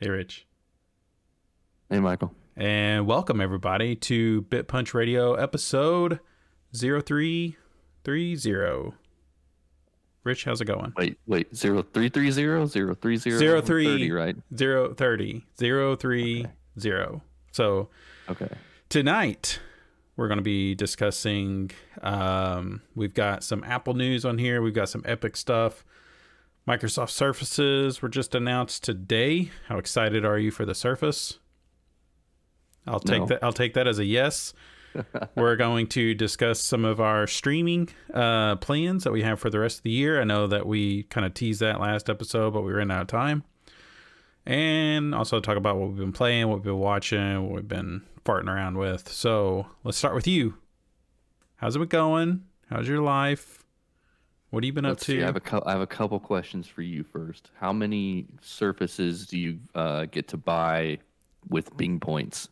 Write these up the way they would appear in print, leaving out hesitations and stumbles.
Hey, Rich. Hey, Michael. And welcome, everybody, to BitPunch Radio episode 0330. Rich, how's it going? Wait, 0330, 030, 30, 0330, right? 030. Okay. So Okay. tonight we're going to be discussing, we've got some Apple news on here. We've got some Epic stuff. Microsoft Surfaces were just announced today. How excited are you for the Surface? I'll take No. that. I'll take that as a yes. We're going to discuss some of our streaming plans that we have for the rest of the year. I know that we kind of teased that last episode, but we ran out of time. And also talk about what we've been playing, what we've been watching, what we've been farting around with. So let's start with you. How's it been going? How's your life? What have you been up Let's to? see. I have a couple questions for you first. How many Surfaces do you get to buy with Bing points?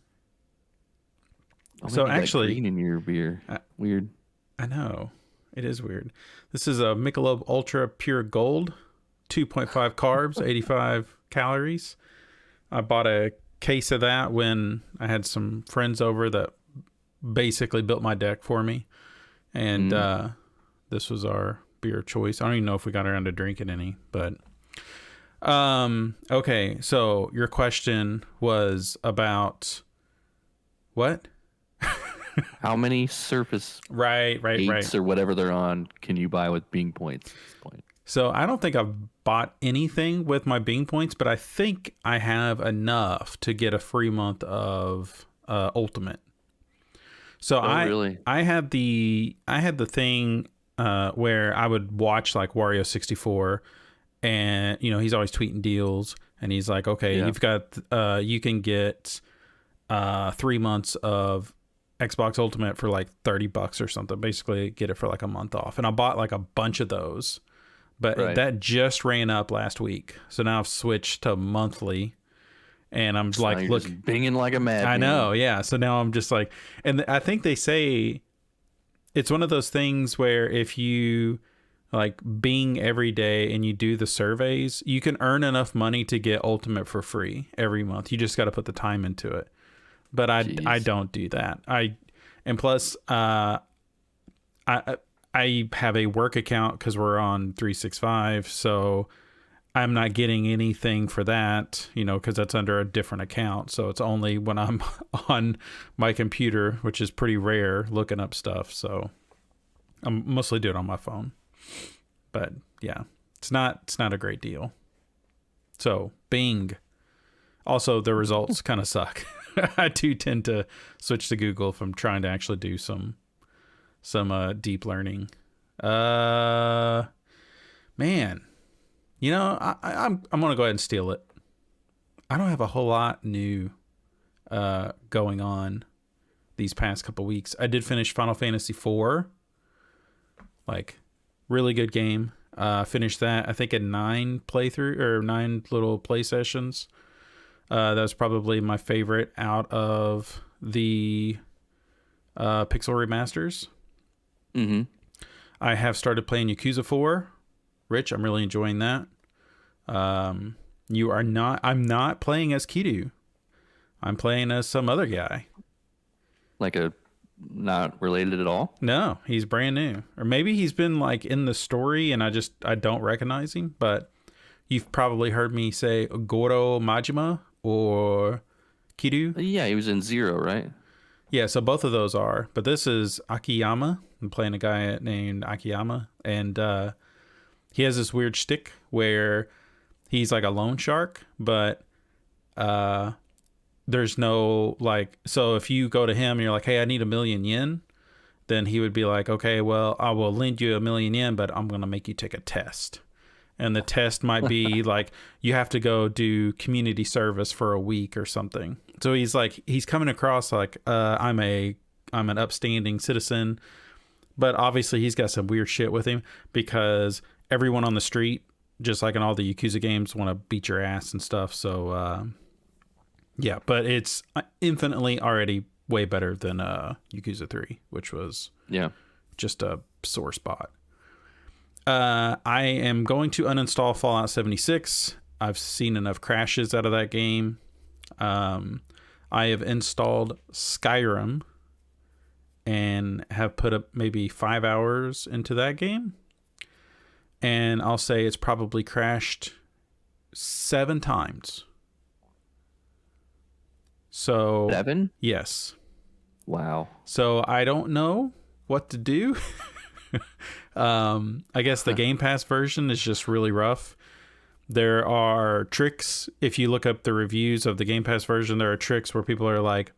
Oh, So man, you got actually, green in your beer. Weird. I know. It is weird. This is a Michelob Ultra Pure Gold, 2.5 carbs, 85 calories. I bought a case of that when I had some friends over that basically built my deck for me. And this was our beer choice. I don't even know if we got around to drinking any, but okay, so your question was about what? How many Surface Right. 8s or whatever they're on can you buy with Bing points at this point? So I don't think I've bought anything with my Bing points, but I think I have enough to get a free month of Ultimate. So Really? I had the thing where I would watch like Wario 64, and he's always tweeting deals, and he's like, okay, Yeah. you've got you can get 3 months of Xbox Ultimate for like $30 or something. Basically, get it for like a month off. And I bought like a bunch of those, but Right. that just ran up last week. So now I've switched to monthly, and I'm So now like, you're look, just binging like a madman. I know, yeah. So now I'm just like, and I think they say it's one of those things where if you like Bing every day and you do the surveys, you can earn enough money to get Ultimate for free every month. You just got to put the time into it. But I Jeez. don't do that. And plus I have a work account because we're on 365, so I'm not getting anything for that, because that's under a different account. So it's only when I'm on my computer, which is pretty rare, looking up stuff. So I'm mostly doing it on my phone. But yeah, it's not a great deal. So Bing. Also, the results kind of suck. I do tend to switch to Google if I'm trying to actually do some deep learning. Man, I'm gonna go ahead and steal it. I don't have a whole lot new going on these past couple weeks. I did finish Final Fantasy IV, like really good game. Finished that I think in 9 little play sessions. That was probably my favorite out of the Pixel remasters. Mm-hmm. I have started playing Yakuza 4. Rich, I'm really enjoying that. You are not. I'm not playing as Kiryu. I'm playing as some other guy. Like a not related at all? No, he's brand new. Or maybe he's been like in the story and I don't recognize him. But you've probably heard me say Goro Majima or Kiryu. Yeah, he was in Zero, right? Yeah, so both of those are. But this is Akiyama. I'm playing a guy named Akiyama. And he has this weird shtick where he's like a loan shark, but there's no like, so if you go to him and you're like, hey, I need 1,000,000 yen, then he would be like, okay, well, I will lend you 1,000,000 yen, but I'm going to make you take a test. And the test might be like, you have to go do community service for a week or something. So he's coming across like, I'm an upstanding citizen, but obviously he's got some weird shit with him because everyone on the street, just like in all the Yakuza games, want to beat your ass and stuff. So, yeah, but it's infinitely already way better than Yakuza 3, which was just a sore spot. I am going to uninstall Fallout 76 I've seen enough crashes out of that game. I have installed Skyrim and have put up maybe 5 hours into that game. And I'll say it's probably crashed 7 times. So 7? yes. Wow. So I don't know what to do. I guess the Game Pass version is just really rough. There are tricks. If you look up the reviews of the Game Pass version, there are tricks where people are like,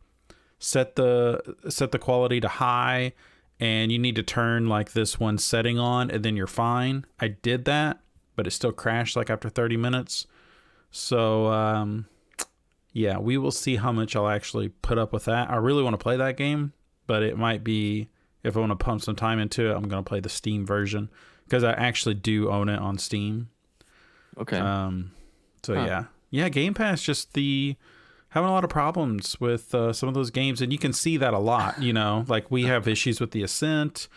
set the quality to high, and you need to turn like this one setting on, and then you're fine. I did that, but it still crashed like after 30 minutes. So yeah, we will see how much I'll actually put up with that. I really want to play that game, but it might be, if I want to pump some time into it, I'm going to play the Steam version because I actually do own it on Steam. Okay. So yeah, Game Pass, just having a lot of problems with some of those games, and you can see that a lot. Like we have issues with the Ascent.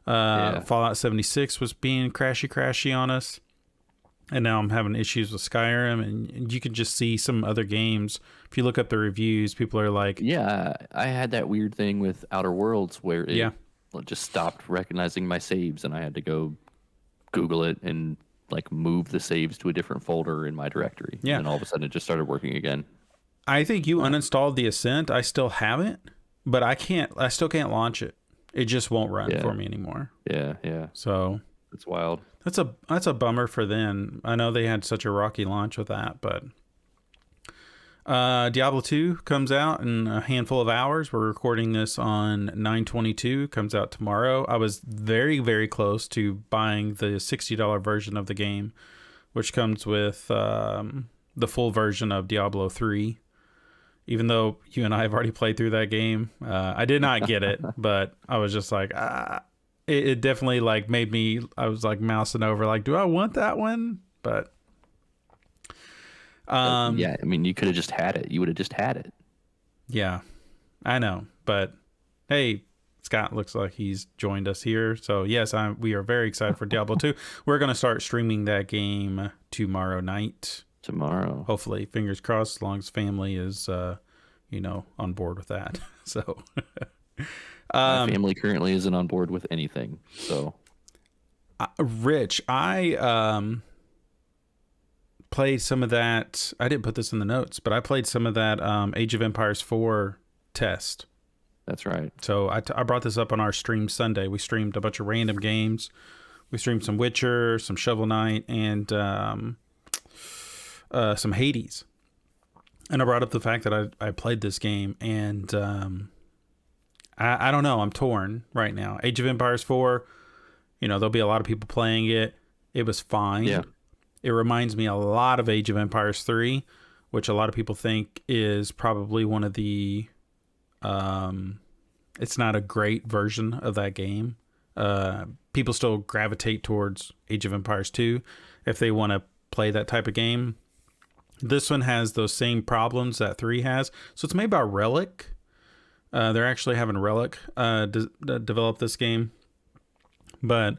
Fallout 76 was being crashy on us, and now I'm having issues with Skyrim, and you can just see some other games. If you look up the reviews, people are like, yeah, I had that weird thing with Outer Worlds where it just stopped recognizing my saves, and I had to go Google it and like move the saves to a different folder in my directory. Yeah. And then all of a sudden it just started working again. I think you uninstalled the Ascent. I still have it, but I still can't launch it. It just won't run for me anymore. Yeah. So it's wild. That's a bummer for them. I know they had such a rocky launch with that, but Diablo 2 comes out in a handful of hours. We're recording this on 9/22. Comes out tomorrow. I was very, very close to buying the $60 version of the game, which comes with the full version of Diablo 3. Even though you and I have already played through that game, I did not get it, but I was just like, it definitely like made me, I was like mousing over, like, do I want that one? But yeah, I mean, you could have just had it. You would have just had it. Yeah, I know. But hey, Scott looks like he's joined us here. So yes, we are very excited for Diablo 2. We're going to start streaming that game tomorrow night. Hopefully, fingers crossed, as long as family is, on board with that. So my family currently isn't on board with anything. So Rich, I played some of that. I didn't put this in the notes, but I played some of that Age of Empires 4 test. That's right. So I brought this up on our stream Sunday. We streamed a bunch of random games. We streamed some Witcher, some Shovel Knight, and some Hades. And I brought up the fact that I played this game, and I don't know. I'm torn right now. Age of Empires 4, there'll be a lot of people playing it. It was fine. Yeah. It reminds me a lot of Age of Empires 3, which a lot of people think is probably one of the... it's not a great version of that game. People still gravitate towards Age of Empires 2 if they want to play that type of game. This one has those same problems that 3 has. So it's made by Relic. They're actually having Relic develop this game. But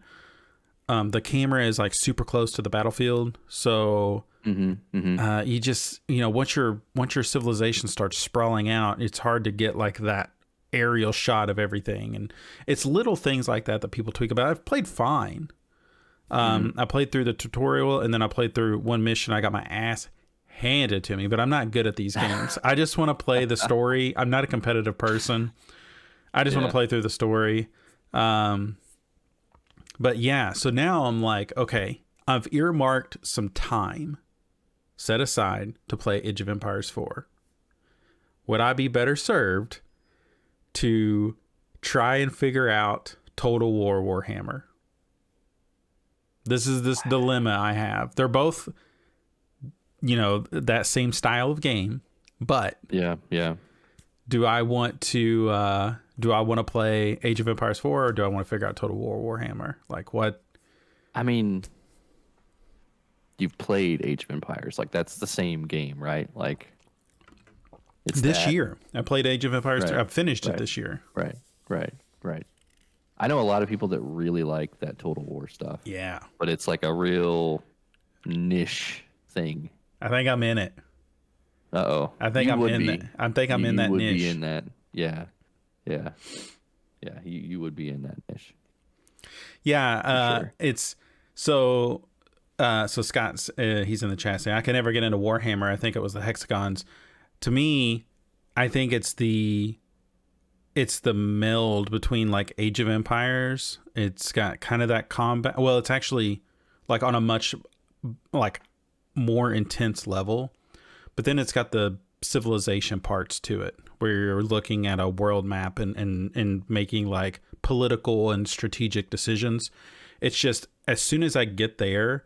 the camera is like super close to the battlefield. So you just, once your civilization starts sprawling out, it's hard to get like that aerial shot of everything. And it's little things like that people tweak about. I've played fine. I played through the tutorial, and then I played through one mission. I got my ass handed to me, but I'm not good at these games. I just want to play the story. I'm not a competitive person. I just want to play through the story. But yeah, so now I'm like, okay, I've earmarked some time set aside to play Age of Empires 4. Would I be better served to try and figure out Total War Warhammer? This is this dilemma I have. They're both, that same style of game, but yeah. Do I want to play Age of Empires 4, or do I want to figure out Total War Warhammer? Like what? I mean, you've played Age of Empires. Like that's the same game, right? Like it's this year. I played Age of Empires 3. I finished it this year. Right. I know a lot of people that really like that Total War stuff. Yeah. But it's like a real niche thing. I think I'm in it. Uh-oh. I think You I'm would in that. be. I think I'm in You that would be niche. in that. Yeah. Yeah. Yeah, you would be in that niche. Yeah, For sure. it's so. So Scott's he's in the chat saying I can never get into Warhammer. I think it was the hexagons. To me, I think it's the meld between like Age of Empires. It's got kind of that combat. Well, it's actually like on a much like more intense level, but then it's got the civilization parts to it where you're looking at a world map and making like political and strategic decisions. It's just as soon as I get there,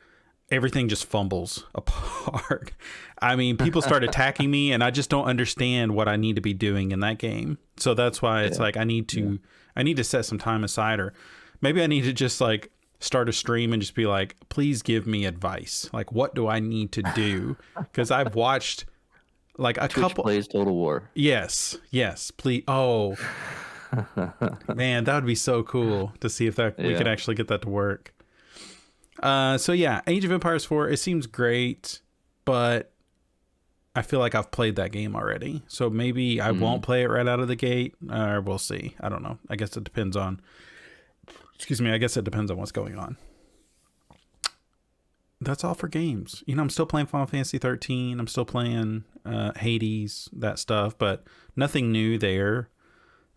everything just fumbles apart. I mean, people start attacking me and I just don't understand what I need to be doing in that game. So that's why it's like I need to set some time aside, or maybe I need to just like start a stream and just be like, please give me advice. Like, what do I need to do? Because I've watched like a Twitch couple. plays Total War. Yes, please. Oh man, that would be so cool to see if that we could actually get that to work. So yeah, Age of Empires 4, it seems great, but I feel like I've played that game already. So maybe I won't play it right out of the gate, or we'll see. I don't know. I guess it depends on, I guess it depends on what's going on. That's all for games. You know, I'm still playing Final Fantasy 13. I'm still playing Hades, that stuff, but nothing new there.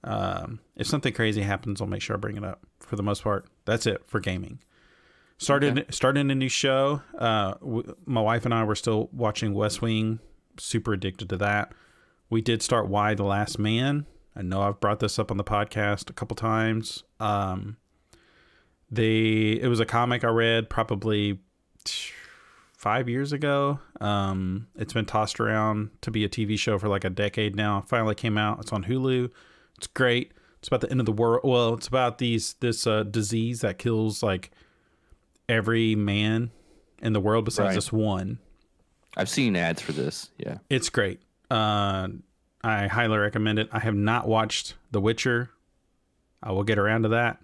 If something crazy happens, I'll make sure I bring it up. For the most part, that's it for gaming. Starting a new show. My wife and I were still watching West Wing. Super addicted to that. We did start Why the Last Man. I know I've brought this up on the podcast a couple times. It was a comic I read probably 5 years ago. It's been tossed around to be a TV show for like a decade now. Finally came out. It's on Hulu. It's great. It's about the end of the world. Well, it's about this disease that kills like every man in the world besides this one. I've seen ads for this. Yeah. It's great. I highly recommend it. I have not watched The Witcher. I will get around to that.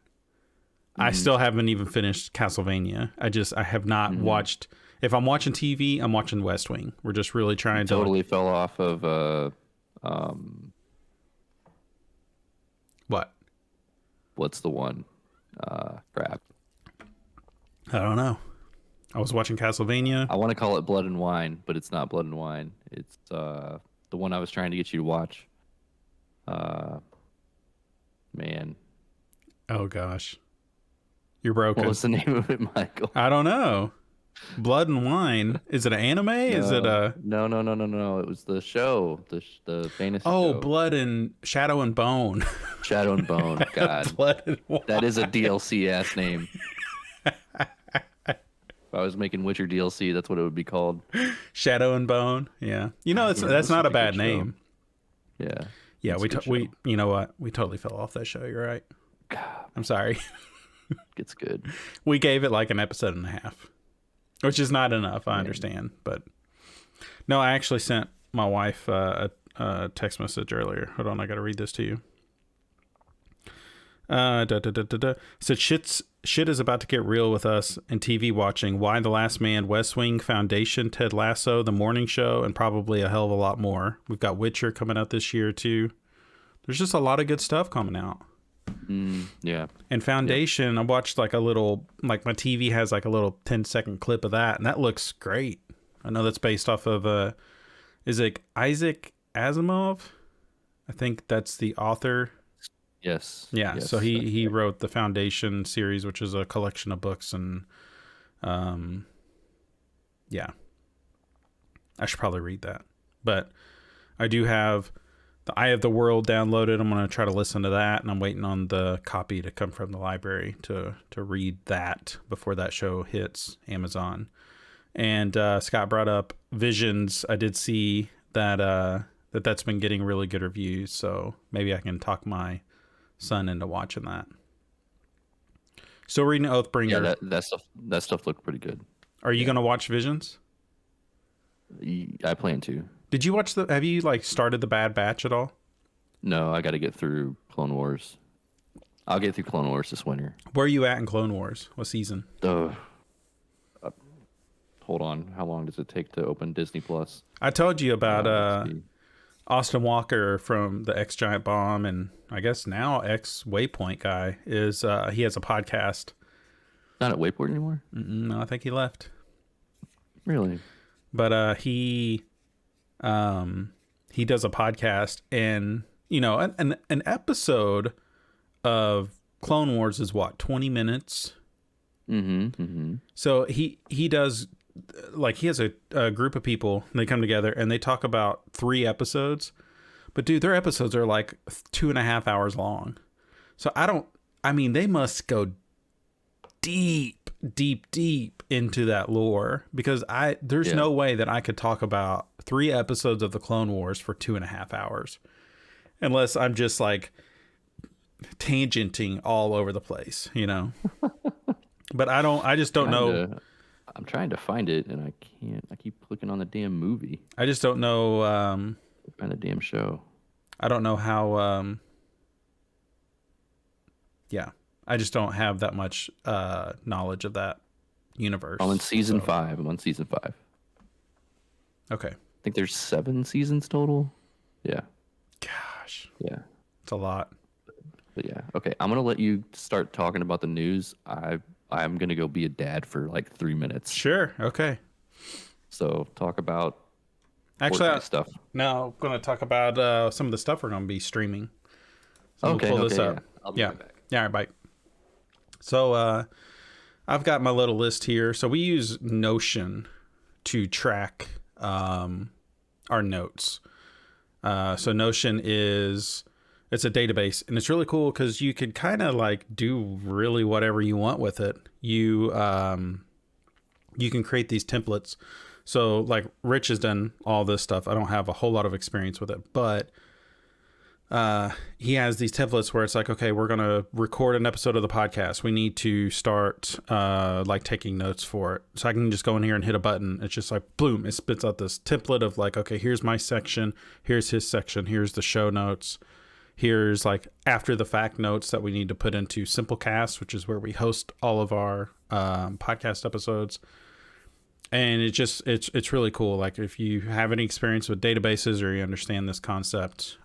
I still haven't even finished Castlevania. I have not watched. If I'm watching TV, I'm watching West Wing. We're just really trying to totally fell off of what? What's the one? Crap. I don't know. I was watching Castlevania. I want to call it Blood and Wine, but it's not Blood and Wine. It's the one I was trying to get you to watch. Man. Oh gosh. You're broken. What was the name of it, Michael? I don't know. Blood and Wine. Is it an anime? Is it a... No. It was the show, the fantasy show. Blood and Shadow and Bone. Shadow and Bone. God. Blood and Wine. That is a DLC ass name. If I was making Witcher DLC, that's what it would be called. Shadow and Bone. Yeah. You know, that's not a bad name. Yeah. Yeah, we you know what? We totally fell off that show. You're right. God. I'm sorry. It's good. We gave it like an episode and a half, which is not enough. I understand, but no, I actually sent my wife a text message earlier. Hold on, I got to read this to you. Said shit is about to get real with us and TV watching. Why the Last Man, West Wing, Foundation, Ted Lasso, The Morning Show, and probably a hell of a lot more. We've got Witcher coming out this year too. There's just a lot of good stuff coming out. Yeah. And Foundation, I watched like a little, like my TV has like a little 10-second clip of that, and that looks great. I know that's based off of is it Isaac Asimov? I think that's the author. Yes. Yeah. Yes, so he wrote the Foundation series, which is a collection of books, and yeah, I should probably read that. But I do have the Eye of the World downloaded. I'm going to try to listen to that, and I'm waiting on the copy to come from the library to read that before that show hits Amazon. And Scott brought up Visions. I did see that that's been getting really good reviews, so maybe I can talk my son into watching that. Still reading Oathbringer. Yeah, that stuff looked pretty good. Are you going to watch Visions? I plan to. Did you watch have you like started the Bad Batch at all? No, I got to get through Clone Wars. I'll get through Clone Wars this winter. Where are you at in Clone Wars? What season? Hold on. How long does it take to open Disney Plus? I told you about Let's see. Austin Walker from the X Giant Bomb, and I guess now X Waypoint guy is he has a podcast. Not at Wayport anymore? No, I think he left. Really? But he does a podcast, and you know, an episode of Clone Wars is what, 20 minutes? So he does, like, he has a group of people, and they come together and they talk about 3 episodes, but dude, their episodes are like 2.5 hours long. So they must go deep into that lore, because there's no way that I could talk about 3 episodes of the Clone Wars for 2.5 hours, unless I'm just like tangenting all over the place, you know. But I just don't know. I'm trying to find it and I can't. I keep clicking on the damn movie. I just don't know. Find the damn show. I don't know how. Yeah, I just don't have that much knowledge of that universe. I'm on season 5. I'm on season 5. Okay. I think there's 7 seasons total. Yeah. Gosh. Yeah. It's a lot. But yeah. Okay. I'm gonna let you start talking about the news. I'm gonna go be a dad for like 3 minutes. Sure. Okay. So talk about stuff. Now I'm going to talk about some of the stuff we're going to be streaming. So okay. We'll pull this up. Yeah. I'll be right back. Yeah. All right. Bye. So I've got my little list here. So we use Notion to track our notes. So Notion it's a database, and it's really cool because you could kind of like do really whatever you want with it. You can create these templates. So like Rich has done all this stuff. I don't have a whole lot of experience with it, but he has these templates where it's like, okay, we're going to record an episode of the podcast. We need to start like taking notes for it. So I can just go in here and hit a button. It's just like, boom, it spits out this template of like, okay, here's my section. Here's his section. Here's the show notes. Here's like after the fact notes that we need to put into Simplecast, which is where we host all of our podcast episodes. And it's really cool. Like if you have any experience with databases or you understand this concept,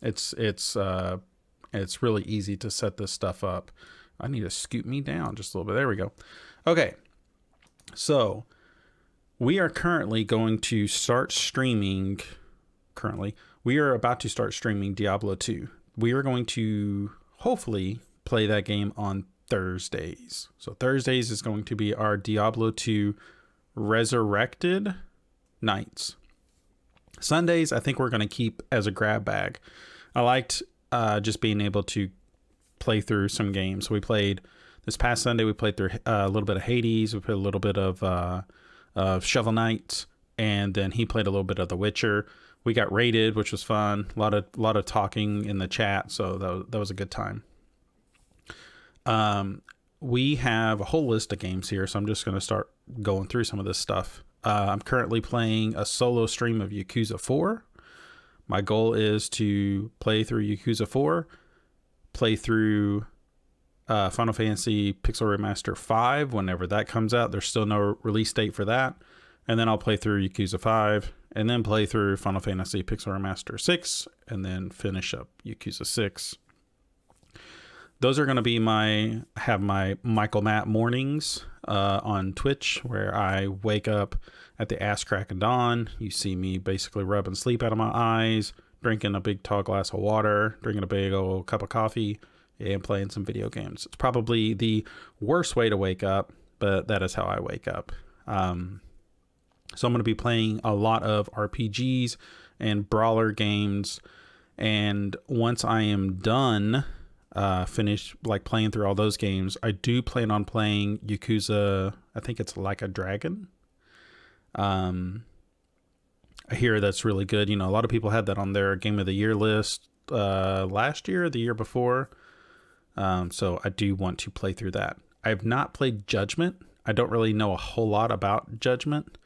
it's really easy to set this stuff up. I need to scoot me down just a little bit. There we go. Okay. So we are currently going to start streaming. We are about to start streaming Diablo 2. We are going to hopefully play that game on Thursdays. So Thursdays is going to be our Diablo 2 Resurrected nights. Sundays, I think we're going to keep as a grab bag. I liked just being able to play through some games. So we played this past Sunday. We played through a little bit of Hades. We played a little bit of Shovel Knight, and then he played a little bit of The Witcher. We got raided, which was fun. A lot of talking in the chat, so that was a good time. We have a whole list of games here, so I'm just going to start going through some of this stuff. I'm currently playing a solo stream of Yakuza 4. My goal is to play through Yakuza 4, play through Final Fantasy Pixel Remaster 5 whenever that comes out. There's still no release date for that. And then I'll play through Yakuza 5, and then play through Final Fantasy Pixel Remaster 6, and then finish up Yakuza 6. Those are going to be my Michael Matt mornings on Twitch, where I wake up at the ass crack of dawn. You see me basically rubbing sleep out of my eyes, drinking a big tall glass of water, drinking a big old cup of coffee, and playing some video games. It's probably the worst way to wake up, but that is how I wake up. So I'm going to be playing a lot of RPGs and brawler games. And once I am done, finished like playing through all those games, I do plan on playing Yakuza. I think it's Like a Dragon. I hear that's really good. You know, a lot of people had that on their Game of the Year list last year, or the year before. So I do want to play through that. I have not played Judgment. I don't really know a whole lot about Judgment.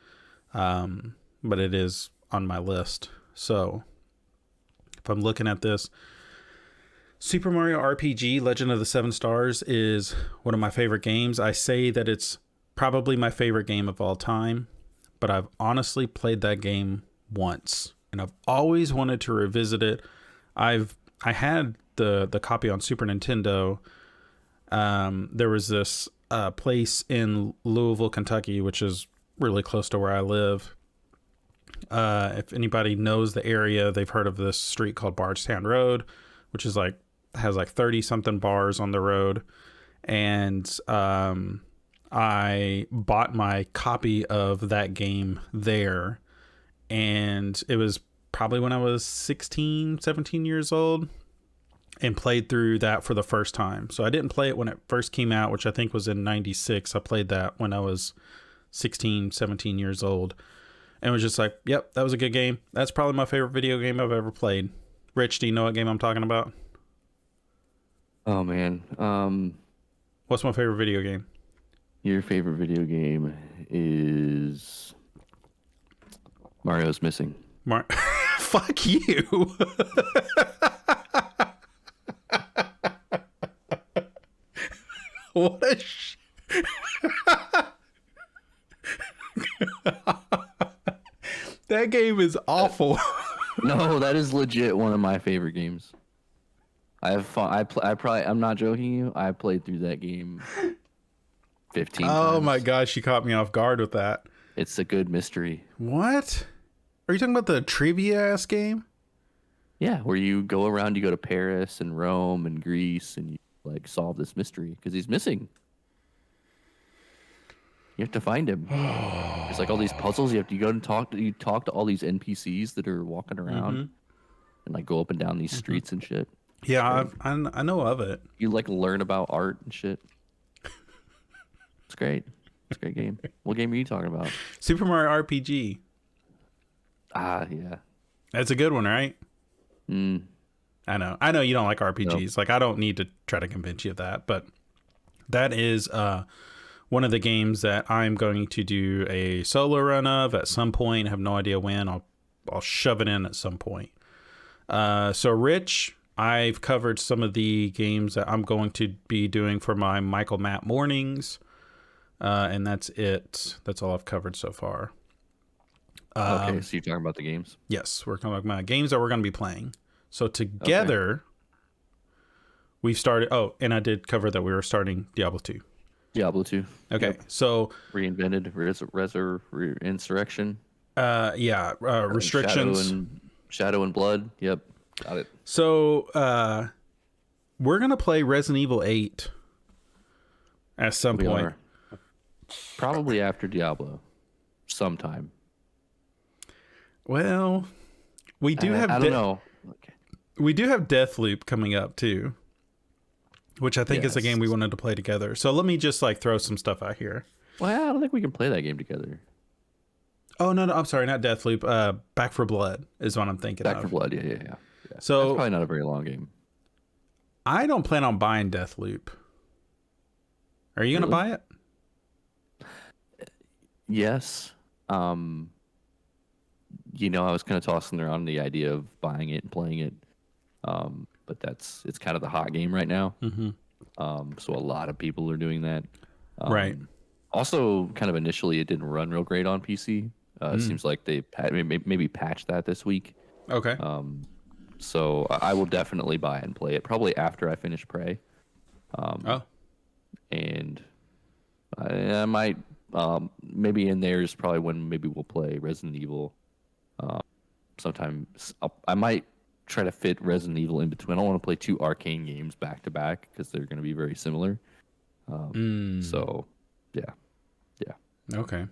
But it is on my list. So if I'm looking at this, Super Mario RPG Legend of the Seven Stars is one of my favorite games. I say that it's probably my favorite game of all time, but I've honestly played that game once, and I've always wanted to revisit it. I had the copy on Super Nintendo. There was this place in Louisville, Kentucky, which is really close to where I live. If anybody knows the area, they've heard of this street called Bardstown Road, which is like has like 30 something bars on the road. And I bought my copy of that game there, and it was probably when I was 16, 17 years old, and played through that for the first time. So I didn't play it when it first came out, which I think was in 96. I played that when I was 16, 17 years old, and was just like, yep, that was a good game. That's probably my favorite video game I've ever played. Rich, do you know what game I'm talking about? Oh man. What's my favorite video game? Your favorite video game is Mario's Missing. Fuck you. What a that game is awful. No, that is legit one of my favorite games. I have fun. I'm not joking you. I played through that game 15 times. Oh my gosh, you caught me off guard with that. It's a good mystery. What? Are you talking about the trivia ass game? Yeah, where you go around, you go to Paris and Rome and Greece, and you like solve this mystery because he's missing. You have to find him. It's like all these puzzles. You go and talk to all these NPCs that are walking around and like go up and down these streets and shit. Yeah, I know of it. You like learn about art and shit. It's great. It's a great game. What game are you talking about? Super Mario RPG. Ah, yeah. That's a good one, right? I know you don't like RPGs. No. Like, I don't need to try to convince you of that, but that is one of the games that I'm going to do a solo run of at some point. I have no idea when. I'll shove it in at some point. So Rich, I've covered some of the games that I'm going to be doing for my Michael Matt mornings. And that's it. That's all I've covered so far. Okay, so you're talking about the games? Yes, we're talking about games that we're going to be playing. So together, we've started... Oh, and I did cover that we were starting Diablo 2. Diablo 2. Okay, yep. So... Reinvented, Insurrection. Restrictions. Shadow and Blood. Yep, got it. So, we're going to play Resident Evil 8 at some point. Are. Probably after Diablo. Sometime. Well, we do have... I don't know. Okay. We do have Deathloop coming up, too. Which I think is a game we wanted to play together. So let me just, like, throw some stuff out here. Well, I don't think we can play that game together. Oh, no, I'm sorry. Not Deathloop. Back 4 Blood is what I'm thinking of. Back 4 Blood, yeah. So that's probably not a very long game. I don't plan on buying Deathloop. Are you going to buy it? Yes. You know, I was kind of tossing around the idea of buying it and playing it. But it's kind of the hot game right now. Mm-hmm. So a lot of people are doing that. Right. Also, kind of initially, it didn't run real great on PC. It seems like they maybe patched that this week. Okay. So I will definitely buy it and play it probably after I finish Prey. And I might maybe in there is probably when maybe we'll play Resident Evil. Sometimes I might try to fit Resident Evil in between. I don't want to play two Arcane games back to back because they're going to be very similar. So, yeah. Okay.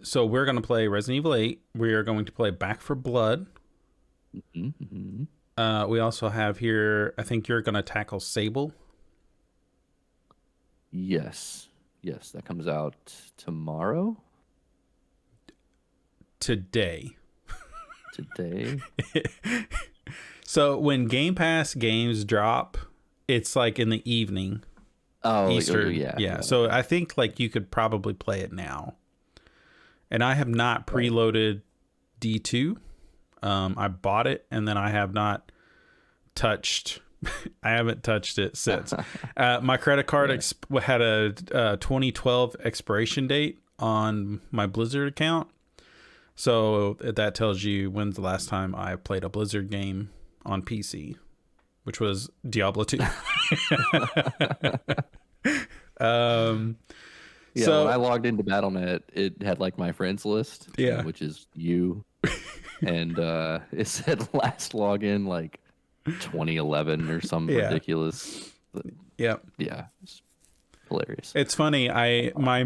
So we're going to play Resident Evil 8. We are going to play Back 4 Blood. Mm-hmm. We also have here, I think you're going to tackle Sable. Yes, that comes out tomorrow. Today. So when Game Pass games drop, it's like in the evening. Oh, Eastern. Yeah. So I think like you could probably play it now. And I have not preloaded D2. I bought it and then I have not touched I haven't touched it since. My credit card had a 2012 expiration date on my Blizzard account. So that tells you when's the last time I played a Blizzard game on PC, which was Diablo 2. Yeah, So when I logged into Battle.net, it had like my friends list, Yeah. which is you, and it said last login like 2011 or some ridiculous. yeah, it's hilarious. it's funny. My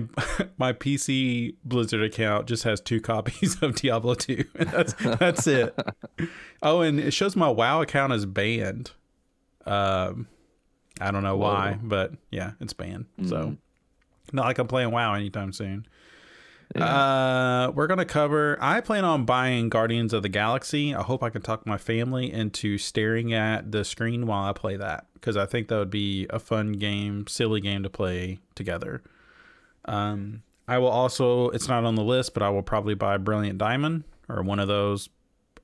PC Blizzard account just has 2 copies of Diablo 2. That's it. Oh, and it shows my WoW account is banned. I don't know why, but yeah, it's banned. So not like I'm playing WoW anytime soon. Yeah. We're gonna cover. I plan on buying Guardians of the Galaxy. I hope I can talk my family into staring at the screen while I play that, because I think that would be a fun game, silly game to play together. I will also. It's not on the list, but I will probably buy Brilliant Diamond or one of those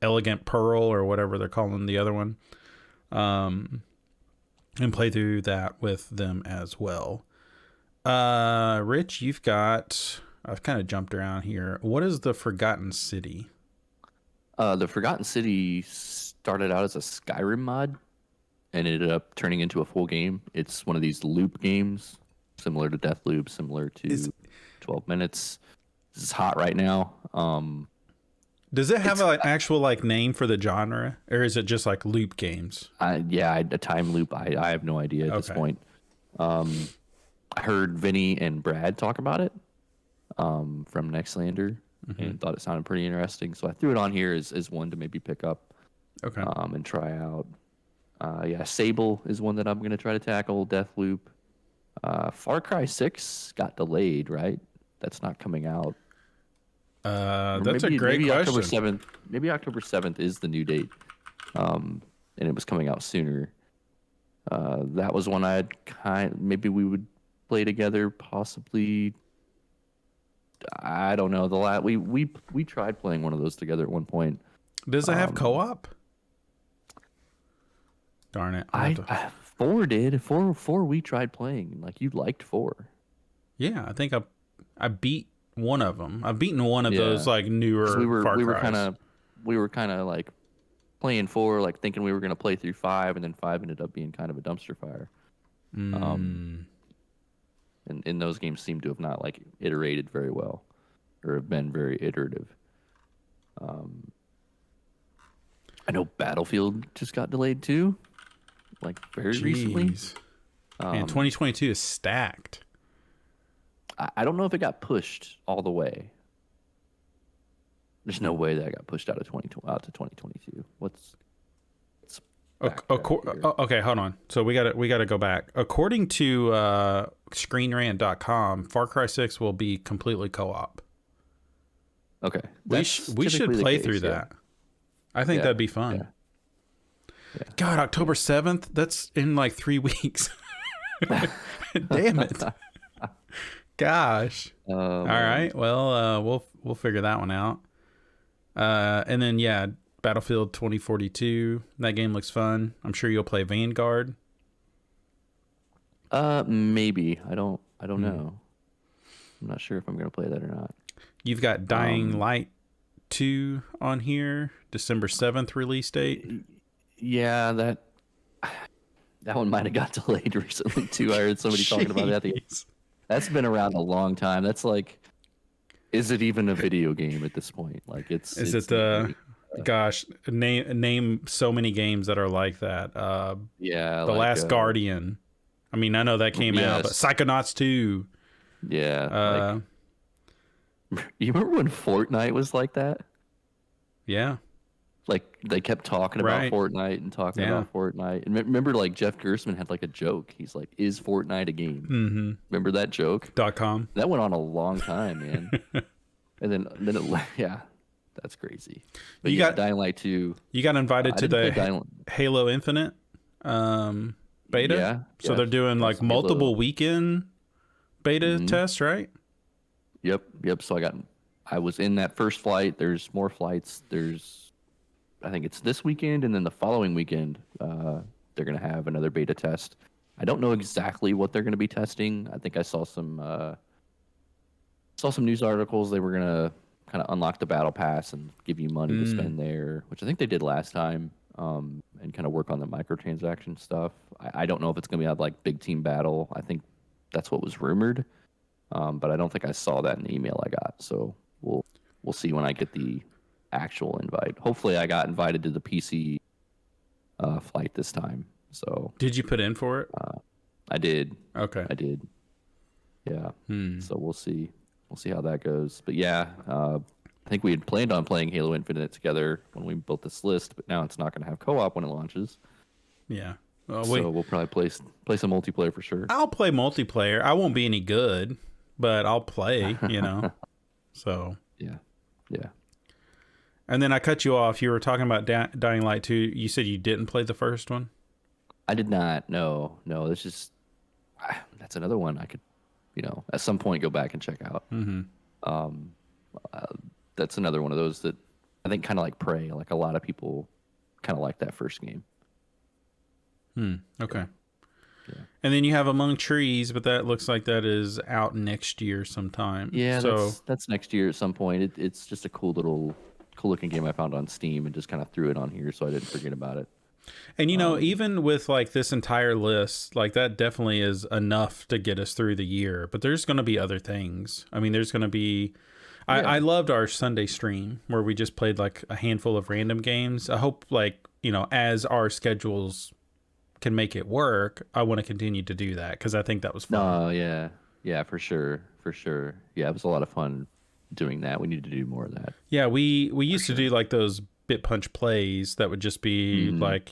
Elegant Pearl or whatever they're calling the other one, and play through that with them as well. Rich, you've got. I've kind of jumped around here. What is the Forgotten City? The Forgotten City started out as a Skyrim mod and ended up turning into a full game. It's one of these loop games, similar to Deathloop, similar to 12 Minutes. This is hot right now. Does it have an actual like name for the genre, or is it just like loop games? A time loop. I have no idea at this point. I heard Vinny and Brad talk about it. From Nextlander, and thought it sounded pretty interesting, so I threw it on here as one to maybe pick up, and try out. Sable is one that I'm going to try to tackle. Deathloop, Far Cry 6 got delayed, right? That's not coming out. That's a great question. October 7th. Maybe October 7th is the new date, and it was coming out sooner. That was one maybe we would play together, possibly. I don't know. We tried playing one of those together at one point. Does it have co-op? Darn it! 4 did. 4 we tried playing. Like, you liked 4. Yeah, I think I beat one of them. I've beaten one of those like newer Far Cry's. We were kind of like playing 4, like thinking we were going to play through 5, and then 5 ended up being kind of a dumpster fire. And those games seem to have not like iterated very well, or have been very iterative. I know Battlefield just got delayed too, like very recently. And 2022 is stacked. I don't know if it got pushed all the way. There's no way that got pushed out to 2022. Okay, hold on. So we gotta go back. According to ScreenRant.com, Far Cry 6 will be completely co-op. Okay, we should play through that. I think that'd be fun. Yeah. God, October 7th. That's in like 3 weeks. Damn it. Gosh. All right. Well, we'll figure that one out. And then Battlefield 2042. That game looks fun. I'm sure you'll play Vanguard. Maybe. I don't know. I'm not sure if I'm gonna play that or not. You've got Dying Light 2 on here, December 7th release date. Yeah, that one might have got delayed recently too. I heard somebody talking about that. That's been around a long time. That's like, is it even a video game at this point? Like, gosh, name so many games that are like that. The Last Guardian. I mean, I know that came out, but Psychonauts 2. Yeah. You remember when Fortnite was like that? Yeah. Like, they kept talking about Fortnite and talking about Fortnite. And remember, like, Jeff Gerstmann had like a joke. He's like, "Is Fortnite a game?" Mm-hmm. Remember that joke? .com. That went on a long time, man. And then that's crazy. But you got Dying Light 2. You got invited to the Halo Infinite beta. Yeah. So they're doing like multiple weekend beta tests, right? Yep. So I was in that first flight. There's more flights. I think it's this weekend, and then the following weekend, they're going to have another beta test. I don't know exactly what they're going to be testing. I think I saw some news articles. They were going to kind of unlock the battle pass and give you money to spend there, which I think they did last time, and kind of work on the microtransaction stuff. I don't know if it's going to be like big team battle. I think that's what was rumored, but I don't think I saw that in the email I got. So we'll see when I get the actual invite. Hopefully, I got invited to the PC flight this time. So did you put in for it? I did. Okay. I did. Yeah. So we'll see. We'll see how that goes. But yeah, I think we had planned on playing Halo Infinite together when we built this list, but now it's not going to have co-op when it launches. Yeah. So we'll probably play some multiplayer for sure. I'll play multiplayer. I won't be any good, but I'll play, you know. So. Yeah. And then I cut you off. You were talking about Dying Light 2. You said you didn't play the first one? I did not. No. It's just that's another one I could, at some point go back and check out. That's another one of those that I think kind of like Prey. Like a lot of people kind of like that first game. Okay. Yeah. And then you have Among Trees, but that looks like that is out next year sometime. Yeah, so that's next year at some point. It's just a cool looking game I found on Steam and just kind of threw it on here so I didn't forget about it. And even with like this entire list, like that definitely is enough to get us through the year. But there's going to be other things. I mean, there's going to be. I loved our Sunday stream where we just played like a handful of random games. I hope as our schedules can make it work, I want to continue to do that because I think that was fun. Oh yeah, for sure. Yeah, it was a lot of fun doing that. We need to do more of that. Yeah, we used to do like those BitPunch plays that would just be but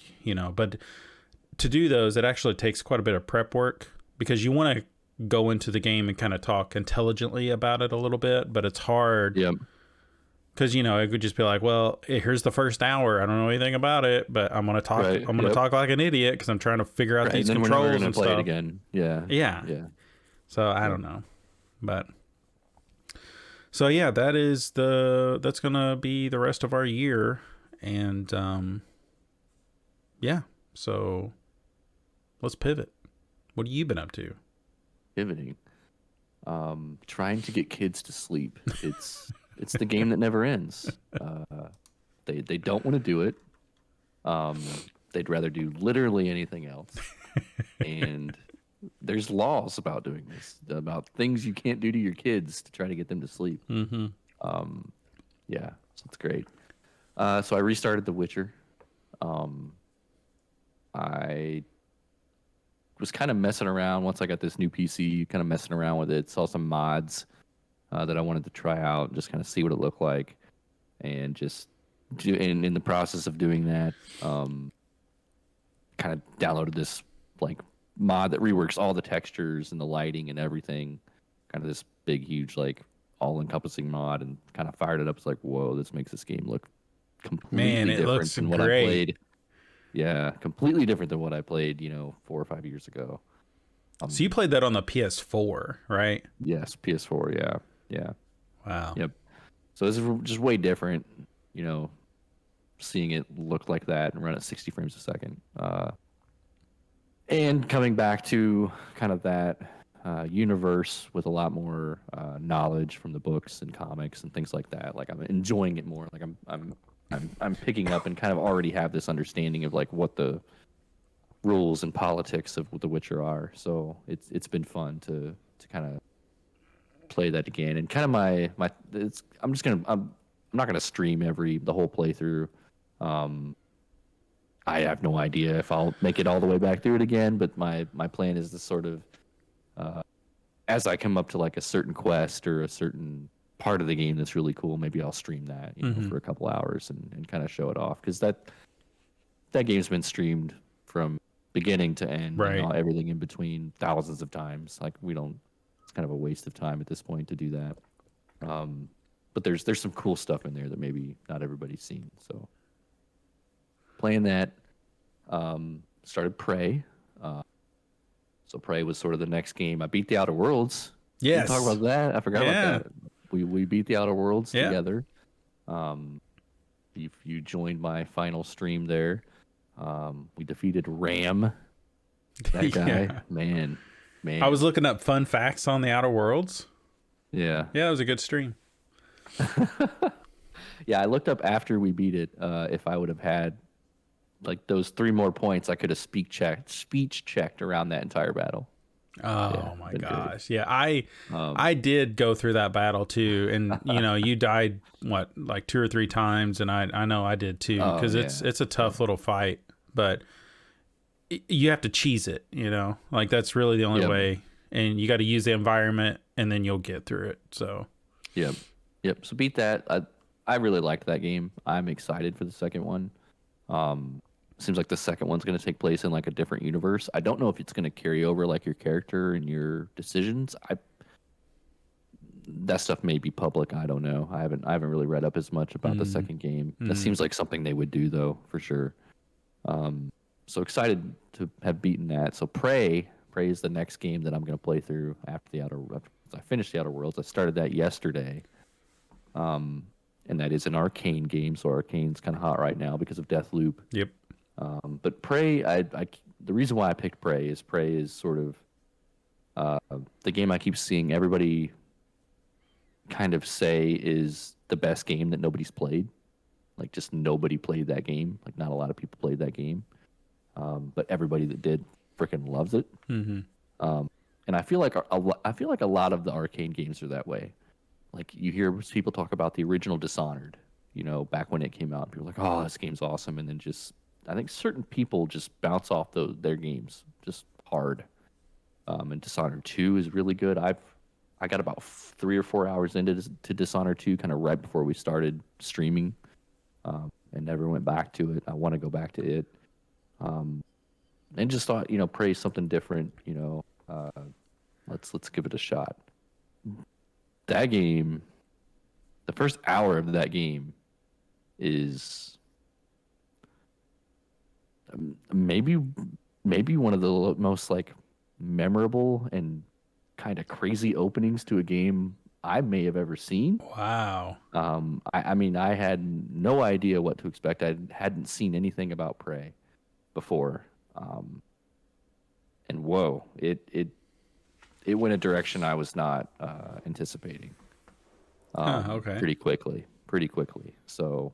to do those, it actually takes quite a bit of prep work because you want to go into the game and kind of talk intelligently about it a little bit, but it's hard. Yep. Because it could just be like, well, here's the first hour. I don't know anything about it, but I'm gonna talk. Right. I'm gonna talk like an idiot because I'm trying to figure out these and then controls we're never and play stuff. It again. Yeah. So I don't know, but so yeah, that's gonna be the rest of our year, and yeah. So let's pivot. What have you been up to? Pivoting. Trying to get kids to sleep. It's the game that never ends. They don't want to do it. They'd rather do literally anything else. And there's laws about doing this, about things you can't do to your kids to try to get them to sleep. Yeah, so it's great. So I restarted The Witcher. I was kind of messing around once I got this new PC, kind of messing around with it. Saw some mods that I wanted to try out and just kind of see what it looked like. And just in the process of doing that, kind of downloaded this like mod that reworks all the textures and the lighting and everything. Kind of this big, huge, like all-encompassing mod, and kind of fired it up. It's like, whoa, this makes this game look completely different than what I played. Yeah, completely different than what I played, 4 or 5 years ago. So you played that on the PS4, right? Yes, PS4. Yeah. Wow. Yep. So this is just way different, seeing it look like that and run at 60 frames a second. And coming back to kind of that universe with a lot more knowledge from the books and comics and things like that. Like I'm enjoying it more. Like I'm picking up and kind of already have this understanding of like what the rules and politics of The Witcher are. So it's been fun to kind of play that again. And kind of I'm not gonna stream the whole playthrough. I have no idea if I'll make it all the way back through it again, but my plan is to sort of as I come up to like a certain quest or a certain part of the game that's really cool, maybe I'll stream that for a couple hours and kind of show it off, because that game's been streamed from beginning to end, right? Everything in between thousands of times. Like it's kind of a waste of time at this point to do that. But there's some cool stuff in there that maybe not everybody's seen. So playing that, started Prey. So Prey was sort of the next game. I beat the Outer Worlds. Yes. Talk about that. I forgot about that. We beat the Outer Worlds together. You joined my final stream there. We defeated Ram. That guy, Yeah. man. I was looking up fun facts on the Outer Worlds. Yeah. Yeah, it was a good stream. Yeah, I looked up after we beat it, if I would have had like those 3 more points, I could have speech checked around that entire battle. Yeah, Oh my been great. gosh. Yeah, I Um, I did go through that battle too, and you died what, like 2 or 3 times, and I know I did too, oh because yeah, it's a yeah, tough little fight, but you have to cheese it, like that's really the only yep, way, and you got to use the environment, and then you'll get through it. So yep, yep. So beat that. I really liked that game. I'm excited for the second one. Um, Seems like the second one's going to take place in like a different universe. I don't know if it's going to carry over like your character and your decisions. That stuff may be public. I don't know. I haven't really read up as much about the mm, second game. That mm. seems like something they would do though, for sure. So excited to have beaten that. So Prey is the next game that I'm going to play through after I finished the Outer Worlds. I started that yesterday. And that is an Arcane game, so Arcane's kind of hot right now because of Deathloop. Yep. But Prey, the reason why I picked Prey is sort of the game I keep seeing everybody kind of say is the best game that nobody's played. Like just nobody played that game. Like not a lot of people played that game. But everybody that did freaking loves it. Mm-hmm. And I feel like I feel like a lot of the Arcane games are that way. Like you hear people talk about the original Dishonored, back when it came out. People are like, "Oh, this game's awesome," and then just I think certain people just bounce off their games just hard. And Dishonored 2 is really good. I got about 3 or 4 hours into to Dishonored 2, kind of right before we started streaming, and never went back to it. I want to go back to it, and just thought, Prey something different. Let's give it a shot. That game, the first hour of that game is maybe one of the most like memorable and kind of crazy openings to a game I may have ever seen. Wow. I mean, I had no idea what to expect. I hadn't seen anything about Prey before, and whoa, it went a direction I was not anticipating. Okay. Pretty quickly. So,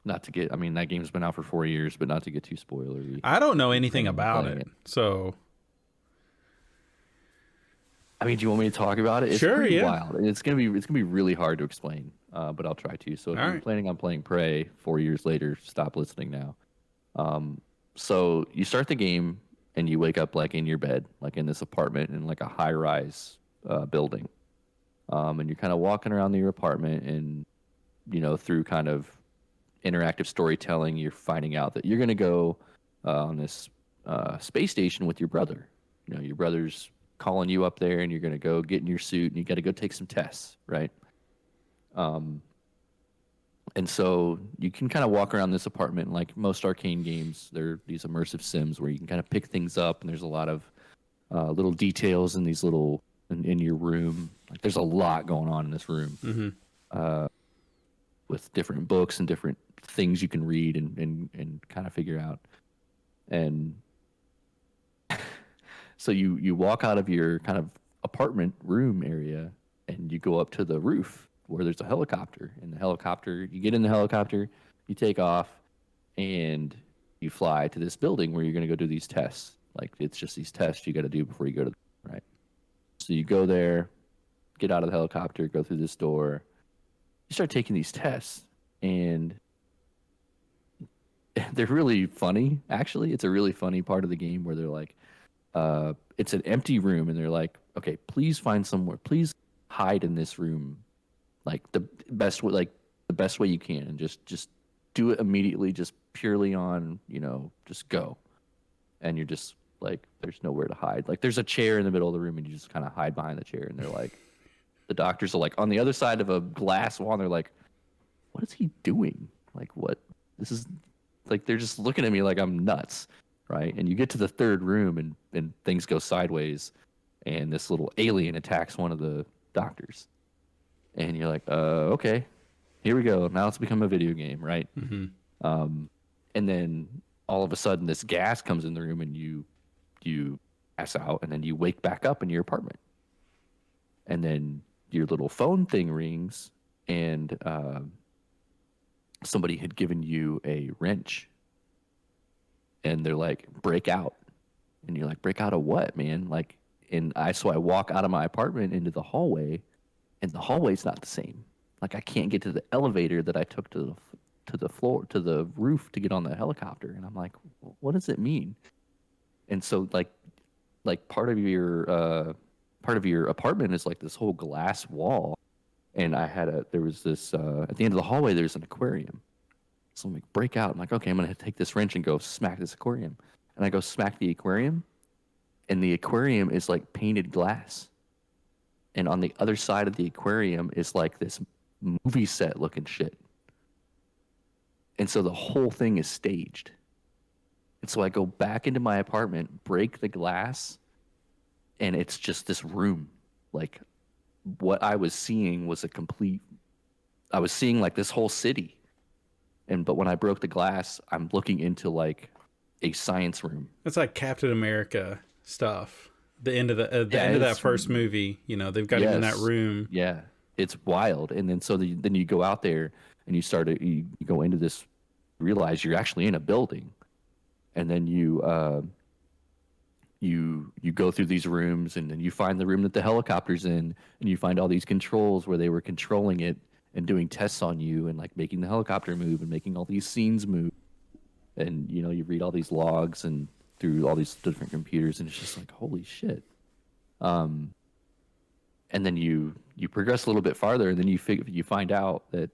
I mean, that game's been out for 4 years, but not to get too spoilery. I don't know I'm anything planning on about playing it, so I mean, do you want me to talk about it? It's sure. pretty Yeah. wild. It's gonna be really hard to explain, but I'll try to. So if All you're right. planning on playing Prey 4 years later, stop listening now. So you start the game and you wake up like in your bed, like in this apartment in like a high rise building, and you're kind of walking around your apartment, and through kind of interactive storytelling, you're finding out that you're gonna go on this space station with your brother. Your brother's calling you up there, and you're gonna go get in your suit, and you got to go take some tests, right? And so you can kind of walk around this apartment, and like most Arcane games, they're these immersive sims where you can kind of pick things up, and there's a lot of little details in these in your room. Like there's a lot going on in this room, with different books and different things you can read and kind of figure out. And so you walk out of your kind of apartment room area, and you go up to the roof where there's a helicopter. And the helicopter, you get in the helicopter, you take off, and you fly to this building where you're going to go do these tests. Like it's just these tests you got to do before you go to right. So you go there, get out of the helicopter, go through this door. You start taking these tests, and they're really funny. Actually, it's a really funny part of the game where they're like, it's an empty room, and they're like, okay, please find somewhere, please hide in this room, like the best way you can, and just do it immediately, just purely on, just go. And you're just like, there's nowhere to hide. Like there's a chair in the middle of the room, and you just kind of hide behind the chair, and they're like, the doctors are like on the other side of a glass wall, and they're like, what is he doing? Like what? This is like, they're just looking at me like I'm nuts. Right. And you get to the third room, and things go sideways, and this little alien attacks one of the doctors. And you're like, okay, here we go. Now it's become a video game. Right. Mm-hmm. And then all of a sudden this gas comes in the room and you pass out, and then you wake back up in your apartment, and then your little phone thing rings, and somebody had given you a wrench, and they're like, break out. And you're like, break out of what, man? Like, so I walk out of my apartment into the hallway, and the hallway's not the same. Like, I can't get to the elevator that I took to the floor, to the roof to get on the helicopter. And I'm like, what does it mean? And so like part of your apartment is like this whole glass wall. And there was this, at the end of the hallway, there's an aquarium. So I'm like, break out. I'm like, okay, I'm going to take this wrench and go smack this aquarium. And I go smack the aquarium, and the aquarium is like painted glass. And on the other side of the aquarium is like this movie set looking shit. And so the whole thing is staged. And so I go back into my apartment, break the glass, and it's just this room. Like, what I was seeing was I was seeing like this whole city. But when I broke the glass, I'm looking into like a science room. It's like Captain America stuff. The end of that first movie, you know, they've got him in that room. Yeah, it's wild. And then then you go out there and you go into this, realize you're actually in a building, and then you go through these rooms, and then you find the room that the helicopter's in, and you find all these controls where they were controlling it and doing tests on you, and like making the helicopter move and making all these scenes move. And you know, you read all these logs and through all these different computers, and it's just like, holy shit. And then you progress a little bit farther, and then you find out that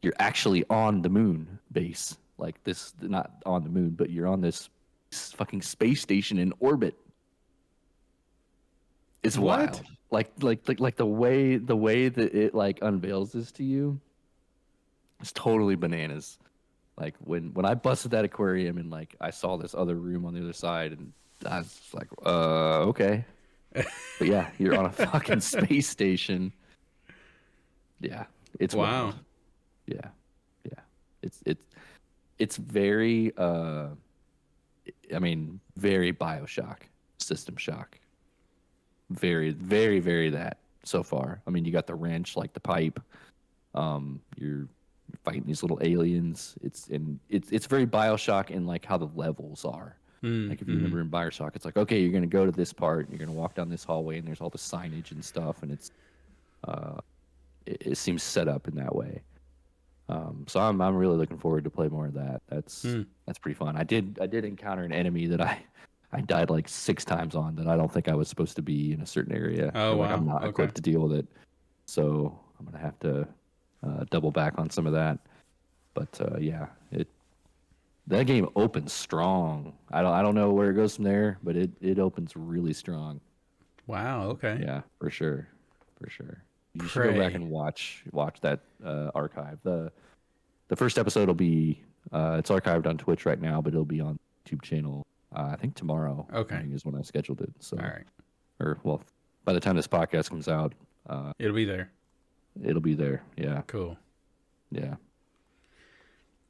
you're actually on the moon base. Like, this, not on the moon, but you're on this fucking space station in orbit. It's wild. Like the way that it like unveils this to you, it's totally bananas. Like, when I busted that aquarium and like I saw this other room on the other side, and I was just like, okay. But yeah, you're on a fucking space station. Yeah, it's wild. Yeah. It's very very BioShock, System Shock. Very, very, very that so far. I mean, you got the wrench, like the pipe. You're fighting these little aliens. It's very BioShock in like how the levels are. Like, if you remember in BioShock, it's like, okay, you're gonna go to this part, and you're gonna walk down this hallway, and there's all the signage and stuff, and it seems set up in that way. So I'm really looking forward to play more of that. That's pretty fun. I did encounter an enemy that I died like 6 times on, that I don't think I was supposed to be in a certain area. Oh, wow. Like, I'm not equipped to deal with it. So I'm gonna have to double back on some of that. But yeah, that game opens strong. I don't know where it goes from there, but it opens really strong. Wow. Okay. Yeah, for sure. You should go back and watch that archive. The first episode will be it's archived on Twitch right now, but it'll be on YouTube channel. I think tomorrow. Okay. I think is when I scheduled it. So, all right. Or, well, by the time this podcast comes out, it'll be there. It'll be there. Yeah. Cool. Yeah.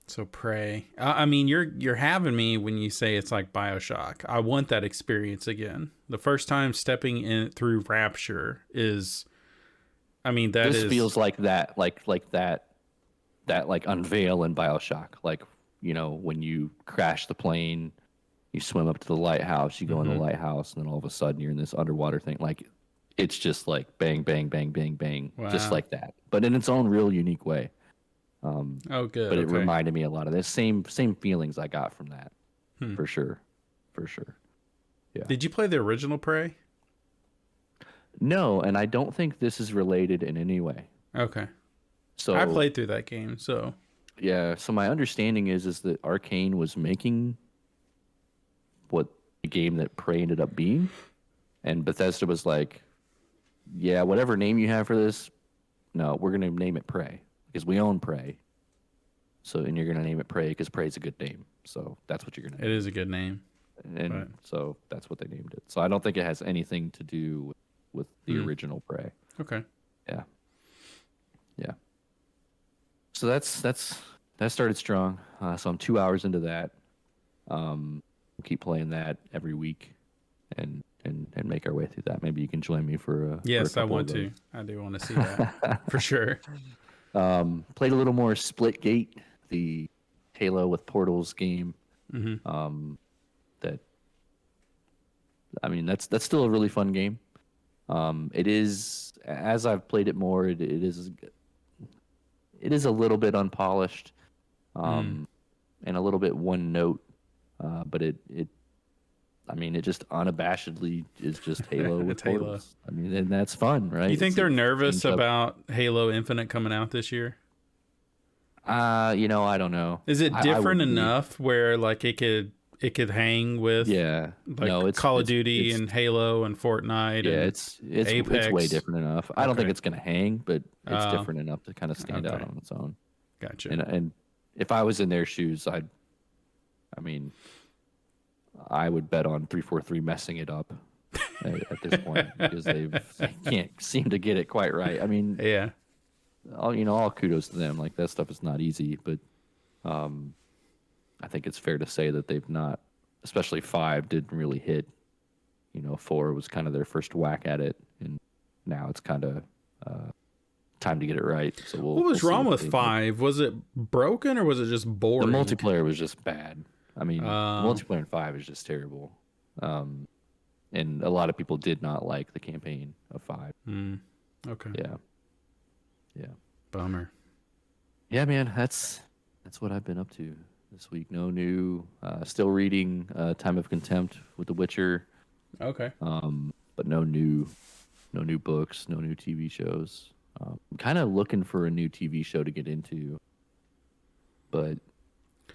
So Prey. I mean, you're having me when you say it's like BioShock. I want that experience again. The first time stepping in through Rapture is, I mean, this feels like that, like that like unveil in BioShock. Like, you know, when you crash the plane, you swim up to the lighthouse, you go in the lighthouse, and then all of a sudden you're in this underwater thing. Like, it's just like bang, bang, bang, bang, bang, just like that, but in its own real unique way. Oh, good. But it reminded me a lot of this same feelings I got from that, for sure. Yeah. Did you play the original Prey? No, and I don't think this is related in any way. Okay. So I played through that game, so yeah. So my understanding is that Arcane was making what the game that Prey ended up being, and Bethesda was like, yeah, whatever name you have for this, no, we're gonna name it Prey because we own Prey. So, and you're gonna name it Prey because Prey's a good name. So that's what you're gonna. It is a good name. And so that's what they named it. So I don't think it has anything to do with the original Prey. Okay. Yeah. So that started strong. So I'm 2 hours into that. We'll keep playing that every week, and make our way through that. Maybe you can join me for a Yes, I couple of want to. those. I do want to see that for sure. Played a little more Splitgate, the Halo with Portals game. Hmm. That I mean, that's still a really fun game. It is, as I've played it more, it is a little bit unpolished, Mm. and a little bit one note, but I mean, it just unabashedly is just Halo with It's Halo. Portals. I mean, and that's fun, right? You think they're It's nervous change up. about Halo Infinite coming out this year? I don't know. Is it I different wouldn't be. enough where like it could hang with Yeah. like No, it's Call of it's Duty it's and Halo and Fortnite yeah, and it's way Apex? different enough. I don't think Okay. it's gonna hang, but it's Oh, different enough to kind of stand out okay. on its own. Gotcha. And if I was in their shoes, I mean, I would bet on 343 messing it up at this point because they can't seem to get it quite right. I mean, Yeah. all kudos to them. Like that stuff is not easy, but I think it's fair to say that they've not, especially 5 didn't really hit. 4 was kind of their first whack at it, and now it's kind of time to get it right. So What we'll was see wrong if with they make. 5? Was it broken or was it just The boring? multiplayer was just bad. I mean, the Oh, multiplayer in 5 is just terrible. And a lot of people did not like the campaign of 5. okay. Yeah, yeah, Bummer. yeah, man. That's what I've been up to this week. No new. Still reading Time of Contempt with The Witcher, Okay. but no new books, no new TV shows. I'm kind of looking for a new TV show to get into, but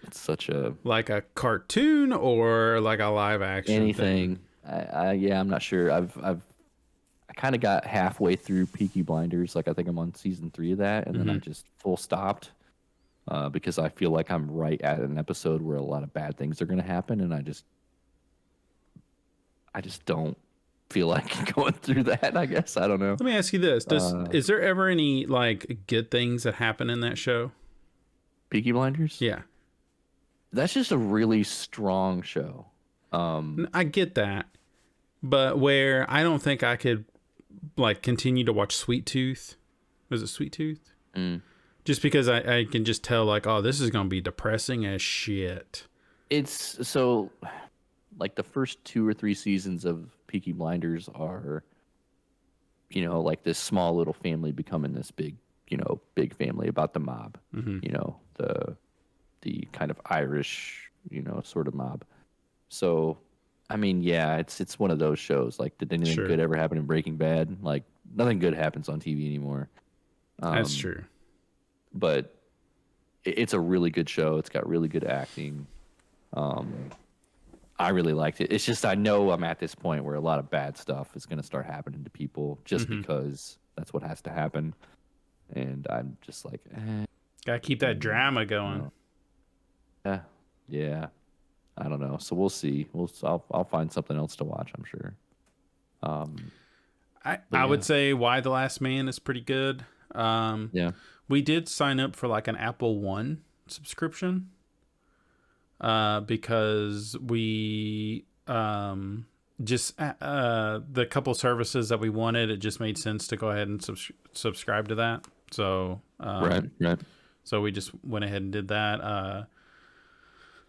it's such a Like a cartoon or like a live action thing? anything. Yeah, I'm not sure. I kind of got halfway through Peaky Blinders. Like I think I'm on season 3 of that, and then I Hmm. just full stopped because I feel like I'm right at an episode where a lot of bad things are going to happen, and I just don't feel like going through that. I guess I don't know. Let me ask you this: Uh, is there ever any like good things that happen in that show? Peaky Blinders. Yeah, That's just a really strong show. I get that, but where I don't think I could like continue to watch Sweet Tooth. Was it Sweet Tooth? Mm. Just because I can just tell like, oh, this is gonna be depressing as shit. It's so like the first 2 or 3 seasons of Peaky Blinders are, like this small little family becoming this big family about the mob. Hmm. The kind of Irish, sort of mob. So, I mean, yeah, it's one of those shows. Like, did anything Sure, good ever happen in Breaking Bad? Like, nothing good happens on TV anymore. that's Um, true. but it's a really good show. It's got really good acting. I really liked it. It's just I know I'm at this point where a lot of bad stuff is going to start happening to people just Hmm. because that's what has to happen. And I'm just like, Gotta keep that drama going. no. Yeah. I don't know. So we'll see. I'll find something else to watch, I'm sure. Um, I but I yeah, would say Why the Last Man is pretty good. yeah. We did sign up for like an Apple One subscription because we just the couple services that we wanted, it just made sense to go ahead and subscribe to that. So Right, right. so we just went ahead and did that.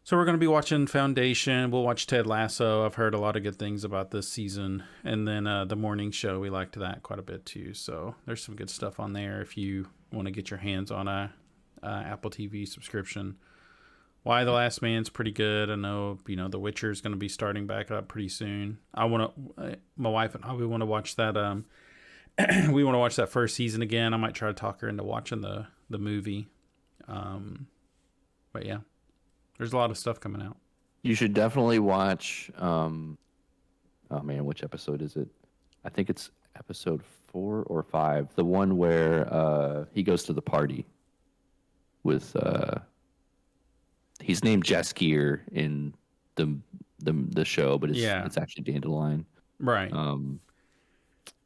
So we're going to be watching Foundation. We'll watch Ted Lasso. I've heard a lot of good things about this season. And then the morning show, we liked that quite a bit too. So there's some good stuff on there if you want to get your hands on a Apple TV subscription. Why the Last Man's pretty good. I know The Witcher is going to be starting back up pretty soon. I want to. My wife and I we want to watch that. We want to watch that first season again. I might try to talk her into watching the movie. But yeah, there's a lot of stuff coming out. You should definitely watch. Oh man, which episode is it? I think it's episode 4 or 5. The one where he goes to the party with he's named Jaskier in the show, but it's Yeah, it's actually Dandelion. right.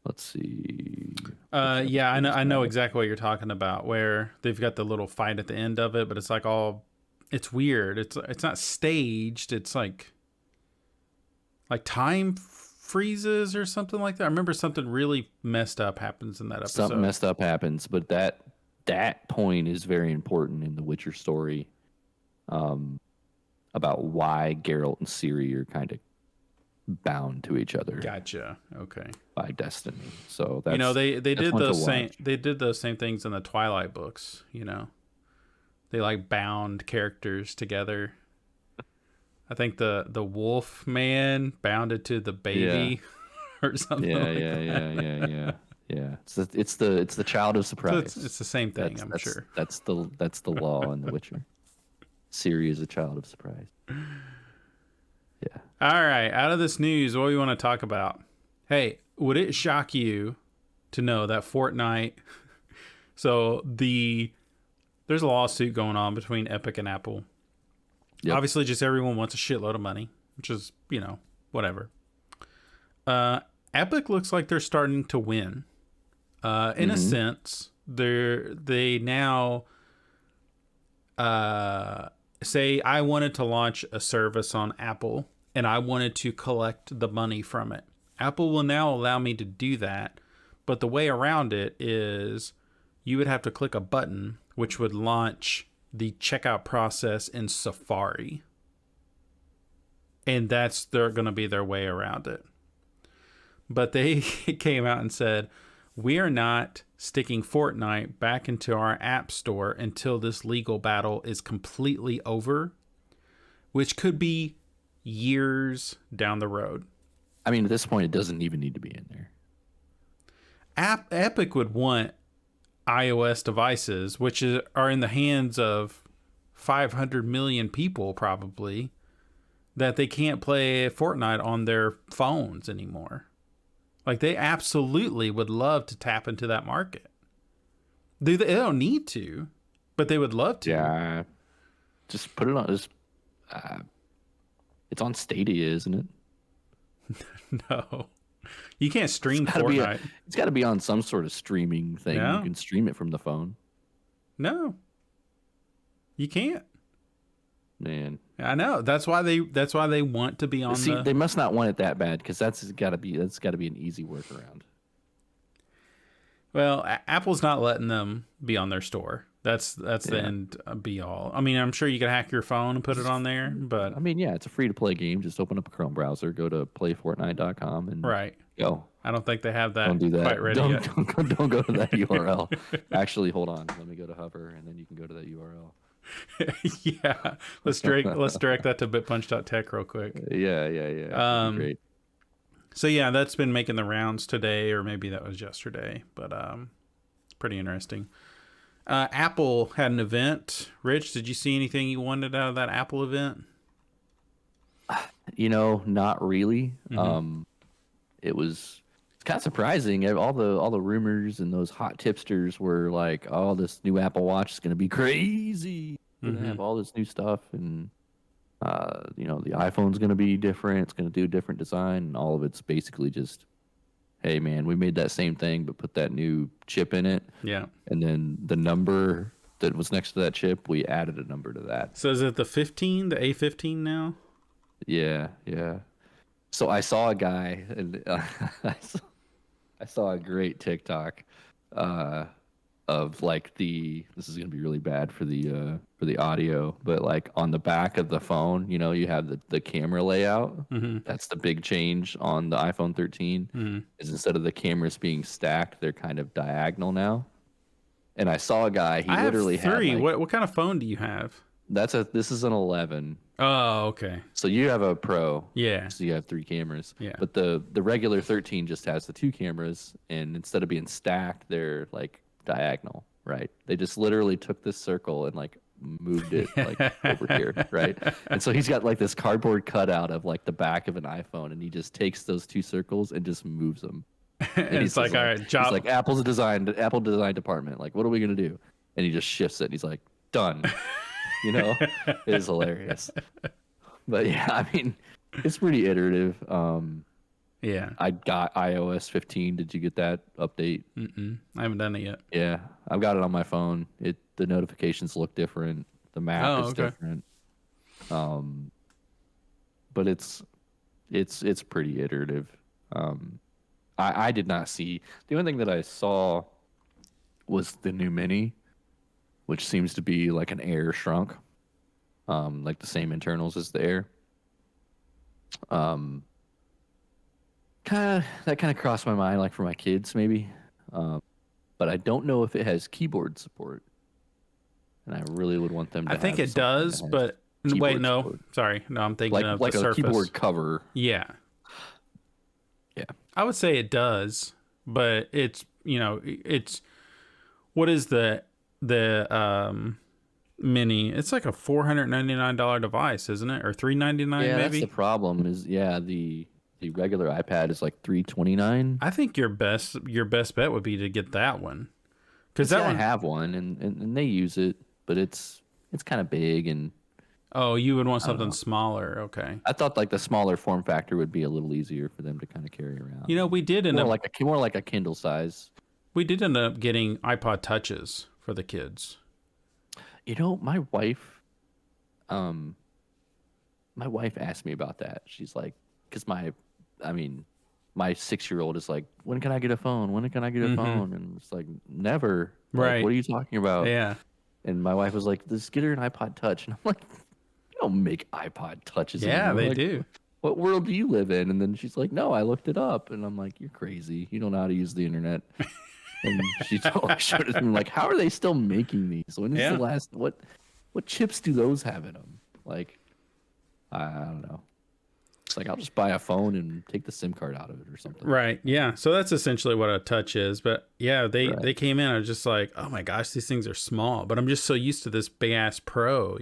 Let's see. Yeah, I know. Is I know that? exactly what you're talking about. Where they've got the little fight at the end of it, but it's like all it's weird. It's not staged. It's like time freezes or something like that. I remember something really messed up happens in that episode. Something messed up happens, but that point is very important in the Witcher story, about why Geralt and Ciri are kind of bound to each other. Gotcha. Okay. By destiny. So that's, they did those same things in the Twilight books. They like bound characters together. I think the wolf man bounded to the baby or something. Yeah. It's the child of surprise. So it's the same thing, I'm sure. That's the law in The Witcher. Ciri is a child of surprise. Yeah. All right. Out of this news, what do you want to talk about? Hey, would it shock you to know that Fortnite? So there's a lawsuit going on between Epic and Apple. Yep. Obviously, just everyone wants a shitload of money, which is, whatever. Epic looks like they're starting to win. In a sense, they now say I wanted to launch a service on Apple and I wanted to collect the money from it. Apple will now allow me to do that, but the way around it is you would have to click a button which would launch the checkout process in Safari. And they're going to be their way around it. But they came out and said, we are not sticking Fortnite back into our app store until this legal battle is completely over, which could be years down the road. I mean, at this point, it doesn't even need to be in there. Epic would want iOS devices, which are in the hands of 500 million people probably, that they can't play Fortnite on their phones anymore. Like, they absolutely would love to tap into that market. They don't need to, but they would love to. Yeah. Just put it on. It's on Stadia, isn't it? No. You can't stream Fortnite. It's got to be on some sort of streaming thing. No. You can stream it from the phone. No. You can't. Man. I know. That's why they want to be on. They must not want it that bad, because that's got to be an easy workaround. Well, Apple's not letting them be on their store. That's the end be all. I mean, I'm sure you could hack your phone and put it on there, but I mean, yeah, it's a free to play game. Just open up a Chrome browser, go to playfortnite.com and go. I don't think they have that, don't do that. quite ready yet. Don't go to that URL. Actually, hold on. Let me go to Hover, and then you can go to that URL. Yeah, let's direct that to bitpunch.tech real quick. Yeah. Great. So yeah, that's been making the rounds today, or maybe that was yesterday, but it's pretty interesting. Apple had an event. Rich, did you see anything you wanted out of that Apple event? Not really. It's kind of surprising. All the rumors and those hot tipsters were like, "Oh, this new Apple Watch is going to be crazy. We're going to have all this new stuff, and the iPhone's going to be different. It's going to do a different design, and all of it's basically just, hey man, we made that same thing but put that new chip in it. Yeah. And then the number that was next to that chip, we added a number to that. So is it the A15 now? Yeah. So I saw a guy, and I saw a great TikTok of like this is gonna be really bad for the audio, but like on the back of the phone, you have the camera layout. That's the big change on the iPhone 13. Is instead of the cameras being stacked, they're kind of diagonal now. And I saw a guy. He literally have three. had What kind of phone do you have? This is an 11. Oh, okay. So you have a Pro. Yeah. So you have 3 cameras. Yeah. But the regular 13 just has the 2 cameras, and instead of being stacked, they're like diagonal, right? They just literally took this circle and like moved it like over here, right? And so he's got like this cardboard cutout of like the back of an iPhone, and he just takes those 2 circles and just moves them. And he's like, all right, job. He's like, Apple design department. Like, what are we gonna do? And he just shifts it, and he's like, done. It is hilarious. But yeah, I mean, it's pretty iterative. Yeah. I got iOS 15. Did you get that update? I haven't done it yet. Yeah, I've got it on my phone. The notifications look different. The map Oh, is okay. different. But it's pretty iterative. I did not see the only thing that I saw was the new Mini, which seems to be like an Air shrunk, like the same internals as the Air. Um, kind of crossed my mind, like for my kids maybe, but I don't know if it has keyboard support, and I really would want them I to think have it something does, that has but wait, keyboard no, support, sorry, no, I'm thinking of the like a Surface. keyboard cover. Yeah, Yeah, I would say it does, but it's it's what is the Mini? It's like a $499 device, isn't it, or $399 yeah, that's the maybe? problem. Is yeah, the regular iPad is like 329. I think your best bet would be to get that one because See, that I one. have one, and they use it, but it's kind of big, and Oh, you would want I don't something know. smaller. Okay. I thought like the smaller form factor would be a little easier for them to kind of carry around. We did end up More like a Kindle size. getting iPod touches for the kids. You know, um, my wife asked me about that. She's like, because I mean, my 6-year-old is like, when can I get a phone? When can I get a Mm-hmm. phone? And it's like, never. Like, Right. what are you talking about? Yeah. And my wife was like, let's get her an iPod Touch. And I'm like, you don't make iPod Touches Yeah, anymore. they Like, do. what world do you live in? And then she's like, no, I looked it up. And I'm like, you're crazy. You don't know how to use the internet. And she showed it. I'm like, how are they still making these? When is Yeah. the last? What chips do those have in them? Like, I don't know. It's like I'll just buy a phone and take the SIM card out of it or something. Right. Yeah. So that's essentially what a touch is. But yeah, Right. they came in. I was just like, oh my gosh, these things are small. But I'm just so used to this big ass Pro,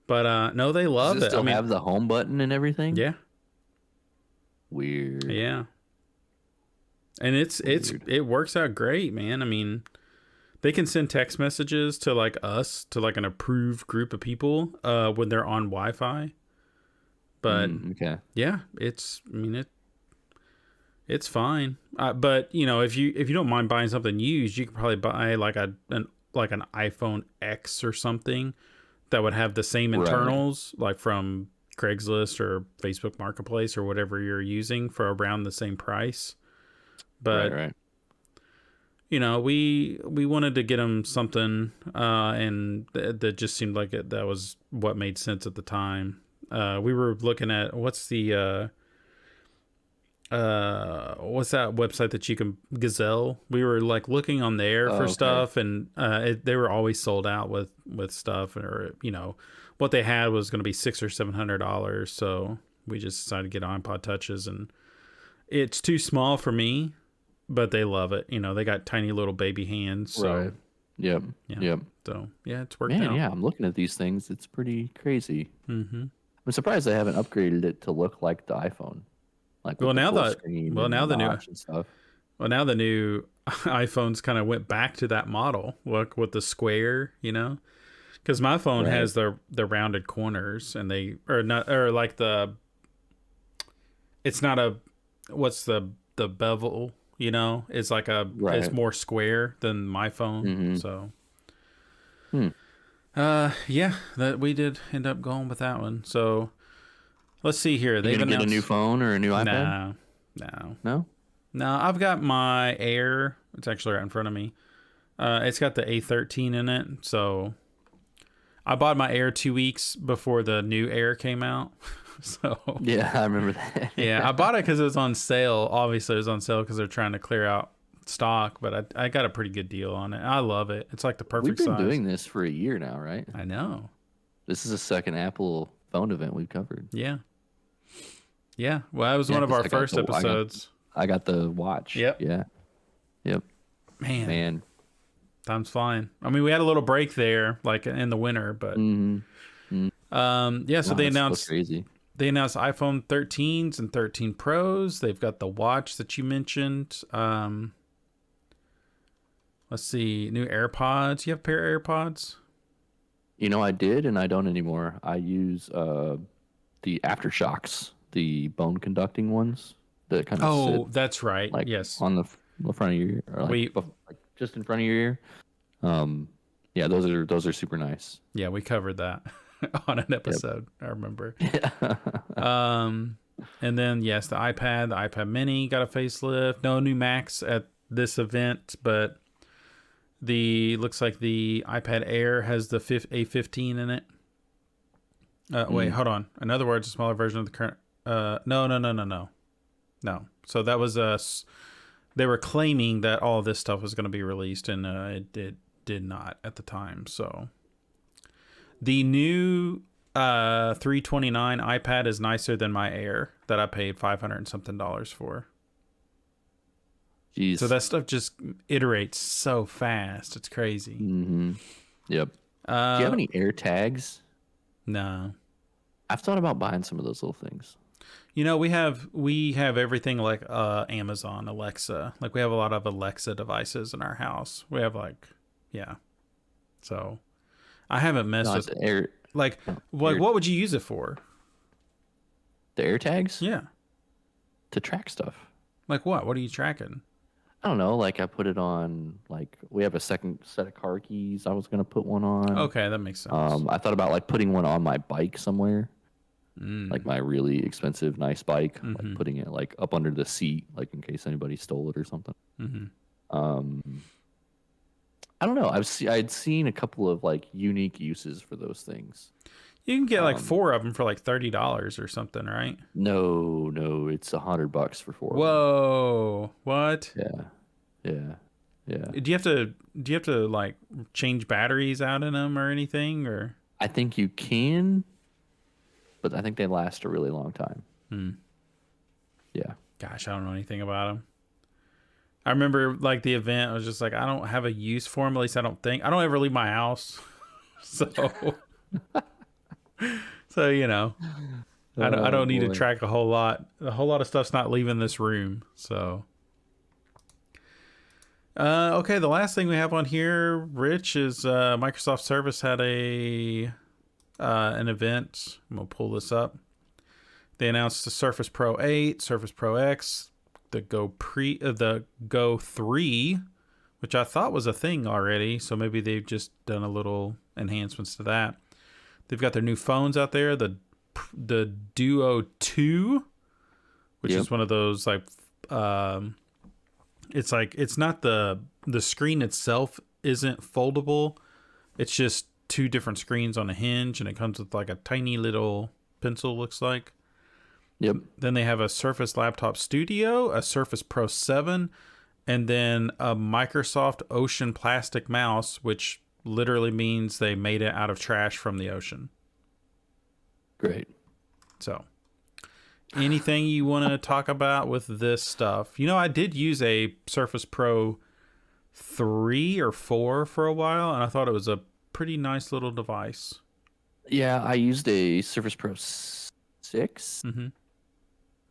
But no, they Does love it it. still I mean, have the home button and everything? yeah, Weird. yeah. And Weird. it works out great, man. I mean, they can send text messages to like us to like an approved group of people when they're on Wi-Fi. But Okay. yeah, it's fine. But if you don't mind buying something used, you could probably buy like an iPhone X or something that would have the same Right. internals, like from Craigslist or Facebook Marketplace or whatever you're using for around the same price. But Right. we wanted to get them something, and that just seemed like that was what made sense at the time. We were looking at what's that website that you can Gazelle. We were like looking on there for Okay. stuff, and they were always sold out with stuff, or what they had was going to be $600 or $700. So we just decided to get iPod touches, and it's too small for me, but they love it. They got tiny little baby hands. So Right. Yep. yeah. Yep. So yeah, it's worked Man, out. yeah, I'm looking at these things. It's pretty crazy. Mm-hmm. I'm surprised they haven't upgraded it to look like the iPhone, like with Well, the now full screen and now the the new notch and stuff. Well, now the new iPhones kind of went back to that model, look with the square, because my phone Right. has the rounded corners, and they or not or like it's not a what's the bevel, it's like it's Right. more square than my phone. Mhm. So, Hmm. yeah, that we did end up going with that one. So let's see here. You They've gonna get a announced new phone or a new iPad? no. No. No, I've got my Air. It's actually right in front of me. It's got the A13 in it. So I bought my Air 2 weeks before the new Air came out. So Yeah, I remember that. yeah, I bought it because it was on sale. Obviously, it was on sale because they're trying to clear out stock. But I got a pretty good deal on it. I love it. It's like the We've perfect been size. doing this for a year now, right? I know. This is the second Apple phone event we've covered. Yeah. Yeah. Well, that was Yeah, one of 'cause our first episodes. I got the watch. Yep. Yeah. Yep. Man, time's flying. I mean, we had a little break there, like in the winter, but Mm-hmm. yeah. So Wow, they that's so announced crazy. iPhone 13s and 13 Pros. They've got the watch that you mentioned. Let's see, new AirPods. You have a pair of AirPods? You know, I did, and I don't anymore. I use the AfterShocks, the bone conducting ones that kind of Oh, sit that's right. like Yes. on the front of your ear, or like, We- like just in front of your ear. Um, Yeah, those are super nice. Yeah, we covered that on an Yep. episode. I remember. And then yes, the iPad Mini got a facelift. No new Macs at this event, but the looks like the iPad Air has the A15 in it. Wait, hold on. In other words, a smaller version of the current. No. So that was they were claiming that all of this stuff was going to be released, and it did not at the time. So the new 329 iPad is nicer than my Air that I paid $500 and something for. Jeez. So that stuff just iterates so fast. It's crazy. Mm-hmm. Yep. Do you have any Air tags? No. I've thought about buying some of those little things. You know, we have everything like Amazon, Alexa. Like we have a lot of Alexa devices in our house. We have yeah. So I haven't messed with Air. Like what would you use it for? The Air tags? Yeah. To track stuff. Like what? What are you tracking? I don't know. Like I put it on. Like we have a second set of car keys. I was gonna put one on. Okay, that makes sense. I thought about like putting one on my bike somewhere. Like my really expensive, nice bike. Like putting it like up under the seat, like in case anybody stole it or something. I don't know. I'd seen a couple of like unique uses for those things. You can get like 4 of them for like $30 or something, right? No, it's $100 for 4. Whoa! What? Yeah. Do you have to like change batteries out in them or anything, or? I think you can, but I think they last a really long time. Yeah. Gosh, I don't know anything about them. I remember like the event. I was just like, I don't have a use for them. At least I don't think. I don't ever leave my house, so you know, I don't need to track a whole lot. A whole lot of stuff's not leaving this room. So, okay. The last thing we have on here, Rich, is Microsoft Surface had an event. I'm gonna pull this up. They announced the Surface Pro 8, Surface Pro X, the Go 3, which I thought was a thing already. So maybe they've just done a little enhancements to that. They've got their new phones out there, the Duo 2, which is one of those like it's not the screen itself isn't foldable. It's just 2 different screens on a hinge, and it comes with like a tiny little pencil, looks like. Yep. Then they have a Surface Laptop Studio, a Surface Pro 7, and then a Microsoft Ocean plastic mouse, which literally means they made it out of trash from the ocean. Great. So, anything you want to talk about with this stuff? You know, I did use a Surface Pro 3 or 4 for a while, and I thought it was a pretty nice little device. Yeah, I used a Surface Pro 6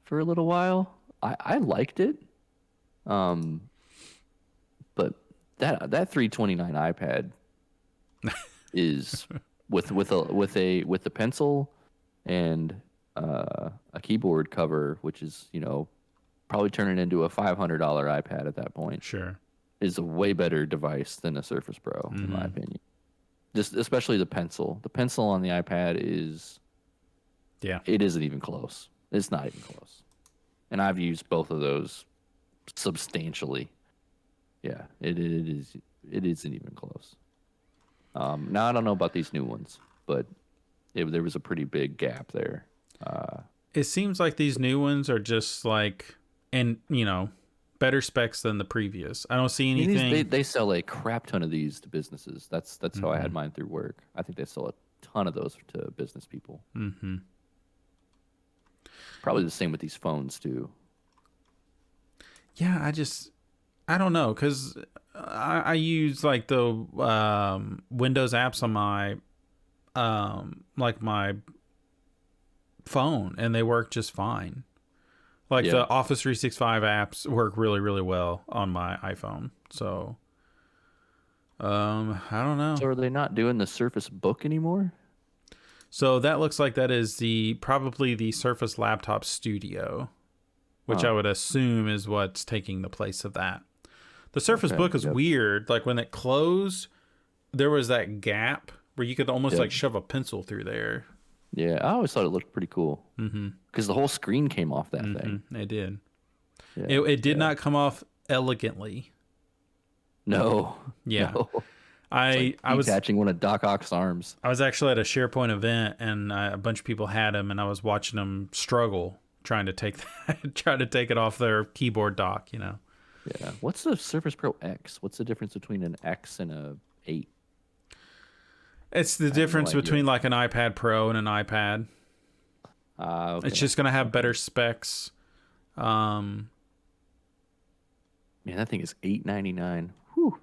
for a little while. I liked it. But that 329 iPad is with the pencil and a keyboard cover, which is, you know, probably turning into a $500 iPad at that point. Sure. Is a way better device than a Surface Pro, in my opinion. Just especially the pencil. The pencil on the iPad is, it isn't even close. It's not even close. And I've used both of those substantially. Yeah, it isn't even close. Now I don't know about these new ones, but there was a pretty big gap there. It seems like these new ones are just like, and you know, better specs than the previous. I don't see anything. They sell a crap ton of these to businesses. That's how I had mine through work. I think they sell a ton of those to business people. Probably the same with these phones too. Yeah, I don't know, because I use like the Windows apps on my like my phone, and they work just fine. Like the Office 365 apps work really, really well on my iPhone. So I don't know. So are they not doing the Surface Book anymore? So that looks like that is probably the Surface Laptop Studio, which I would assume is what's taking the place of that. The Surface Book is weird. Like when it closed, there was that gap where you could almost Yep. like shove a pencil through there. Yeah, I always thought it looked pretty cool. Because the whole screen came off that thing. It did. Yeah, It did yeah. not come off elegantly. No. Yeah. No. I was detaching one of Doc Ock's arms. I was actually at a SharePoint event, and a bunch of people had them, and I was watching them struggle trying to take trying to take it off their keyboard dock. You know. Yeah. What's the Surface Pro X? What's the difference between an X and a 8? It's the difference between like an iPad Pro and an iPad. Okay. It's just gonna have better specs. Man, that thing is $899. Whew.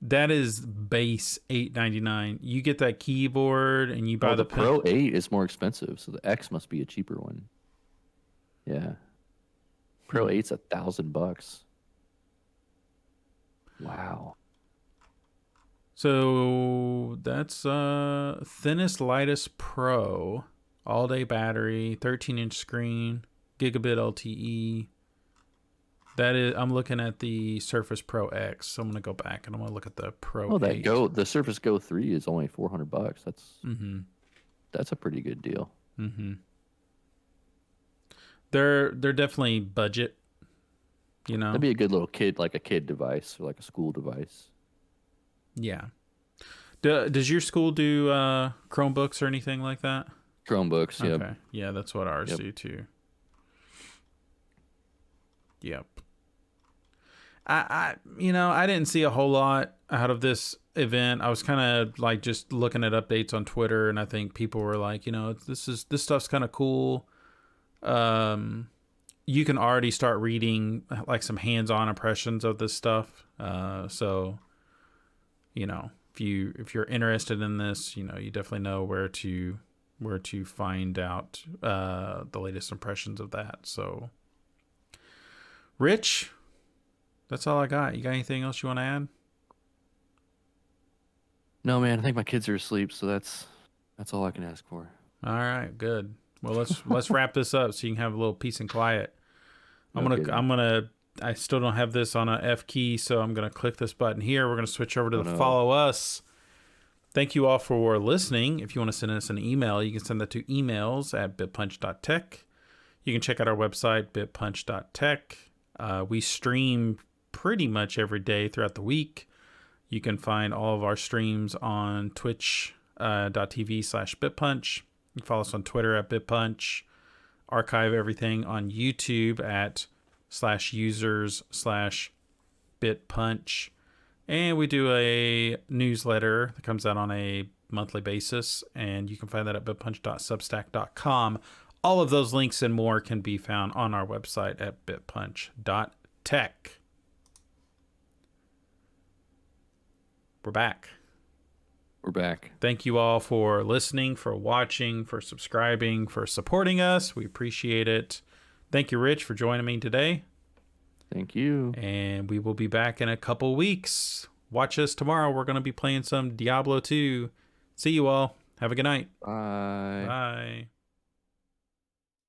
That is base $899. You get that keyboard and you buy the Pro 8 is more expensive, so the X must be a cheaper one. Yeah. Pro 8's $1,000. Wow. So that's thinnest, lightest Pro, all day battery, 13-inch screen, gigabit LTE. That is, I'm looking at the Surface Pro X. So I'm gonna go back and I'm gonna look at the Pro. Oh, 8. the Surface Go 3 is only $400. That's a pretty good deal. They're definitely budget. You know, That'd be a good little kid device or like a school device. yeah. Does your school do Chromebooks or anything like that? Chromebooks, yeah. Okay. Yeah, that's what ours do too. Yep. I didn't see a whole lot out of this event. I was kind of like just looking at updates on Twitter, and I think people were like, this stuff's kind of cool. You can already start reading like some hands-on impressions of this stuff. So, if you're interested in this, you definitely know where to find out the latest impressions of that. So, Rich, that's all I got. You got anything else you want to add? No, man. I think my kids are asleep, so that's all I can ask for. All right, good. Well, let's wrap this up so you can have a little peace and quiet. I still don't have this on a F key, so I'm gonna click this button here. We're gonna switch over to follow us. Thank you all for listening. If you want to send us an email, you can send that to emails@bitpunch.tech. You can check out our website, bitpunch.tech. We stream pretty much every day throughout the week. You can find all of our streams on twitch.tv/bitpunch. You can follow us on Twitter @bitpunch. Archive everything on YouTube at /users/bitpunch. And we do a newsletter that comes out on a monthly basis, and you can find that at bitpunch.substack.com. All of those links and more can be found on our website at bitpunch.tech. We're back. We're back. Thank you all for listening, for watching, for subscribing, for supporting us. We appreciate it. Thank you, Rich, for joining me today. Thank you. And we will be back in a couple weeks. Watch us tomorrow. We're going to be playing some Diablo 2. See you all. Have a good night. Bye. Bye.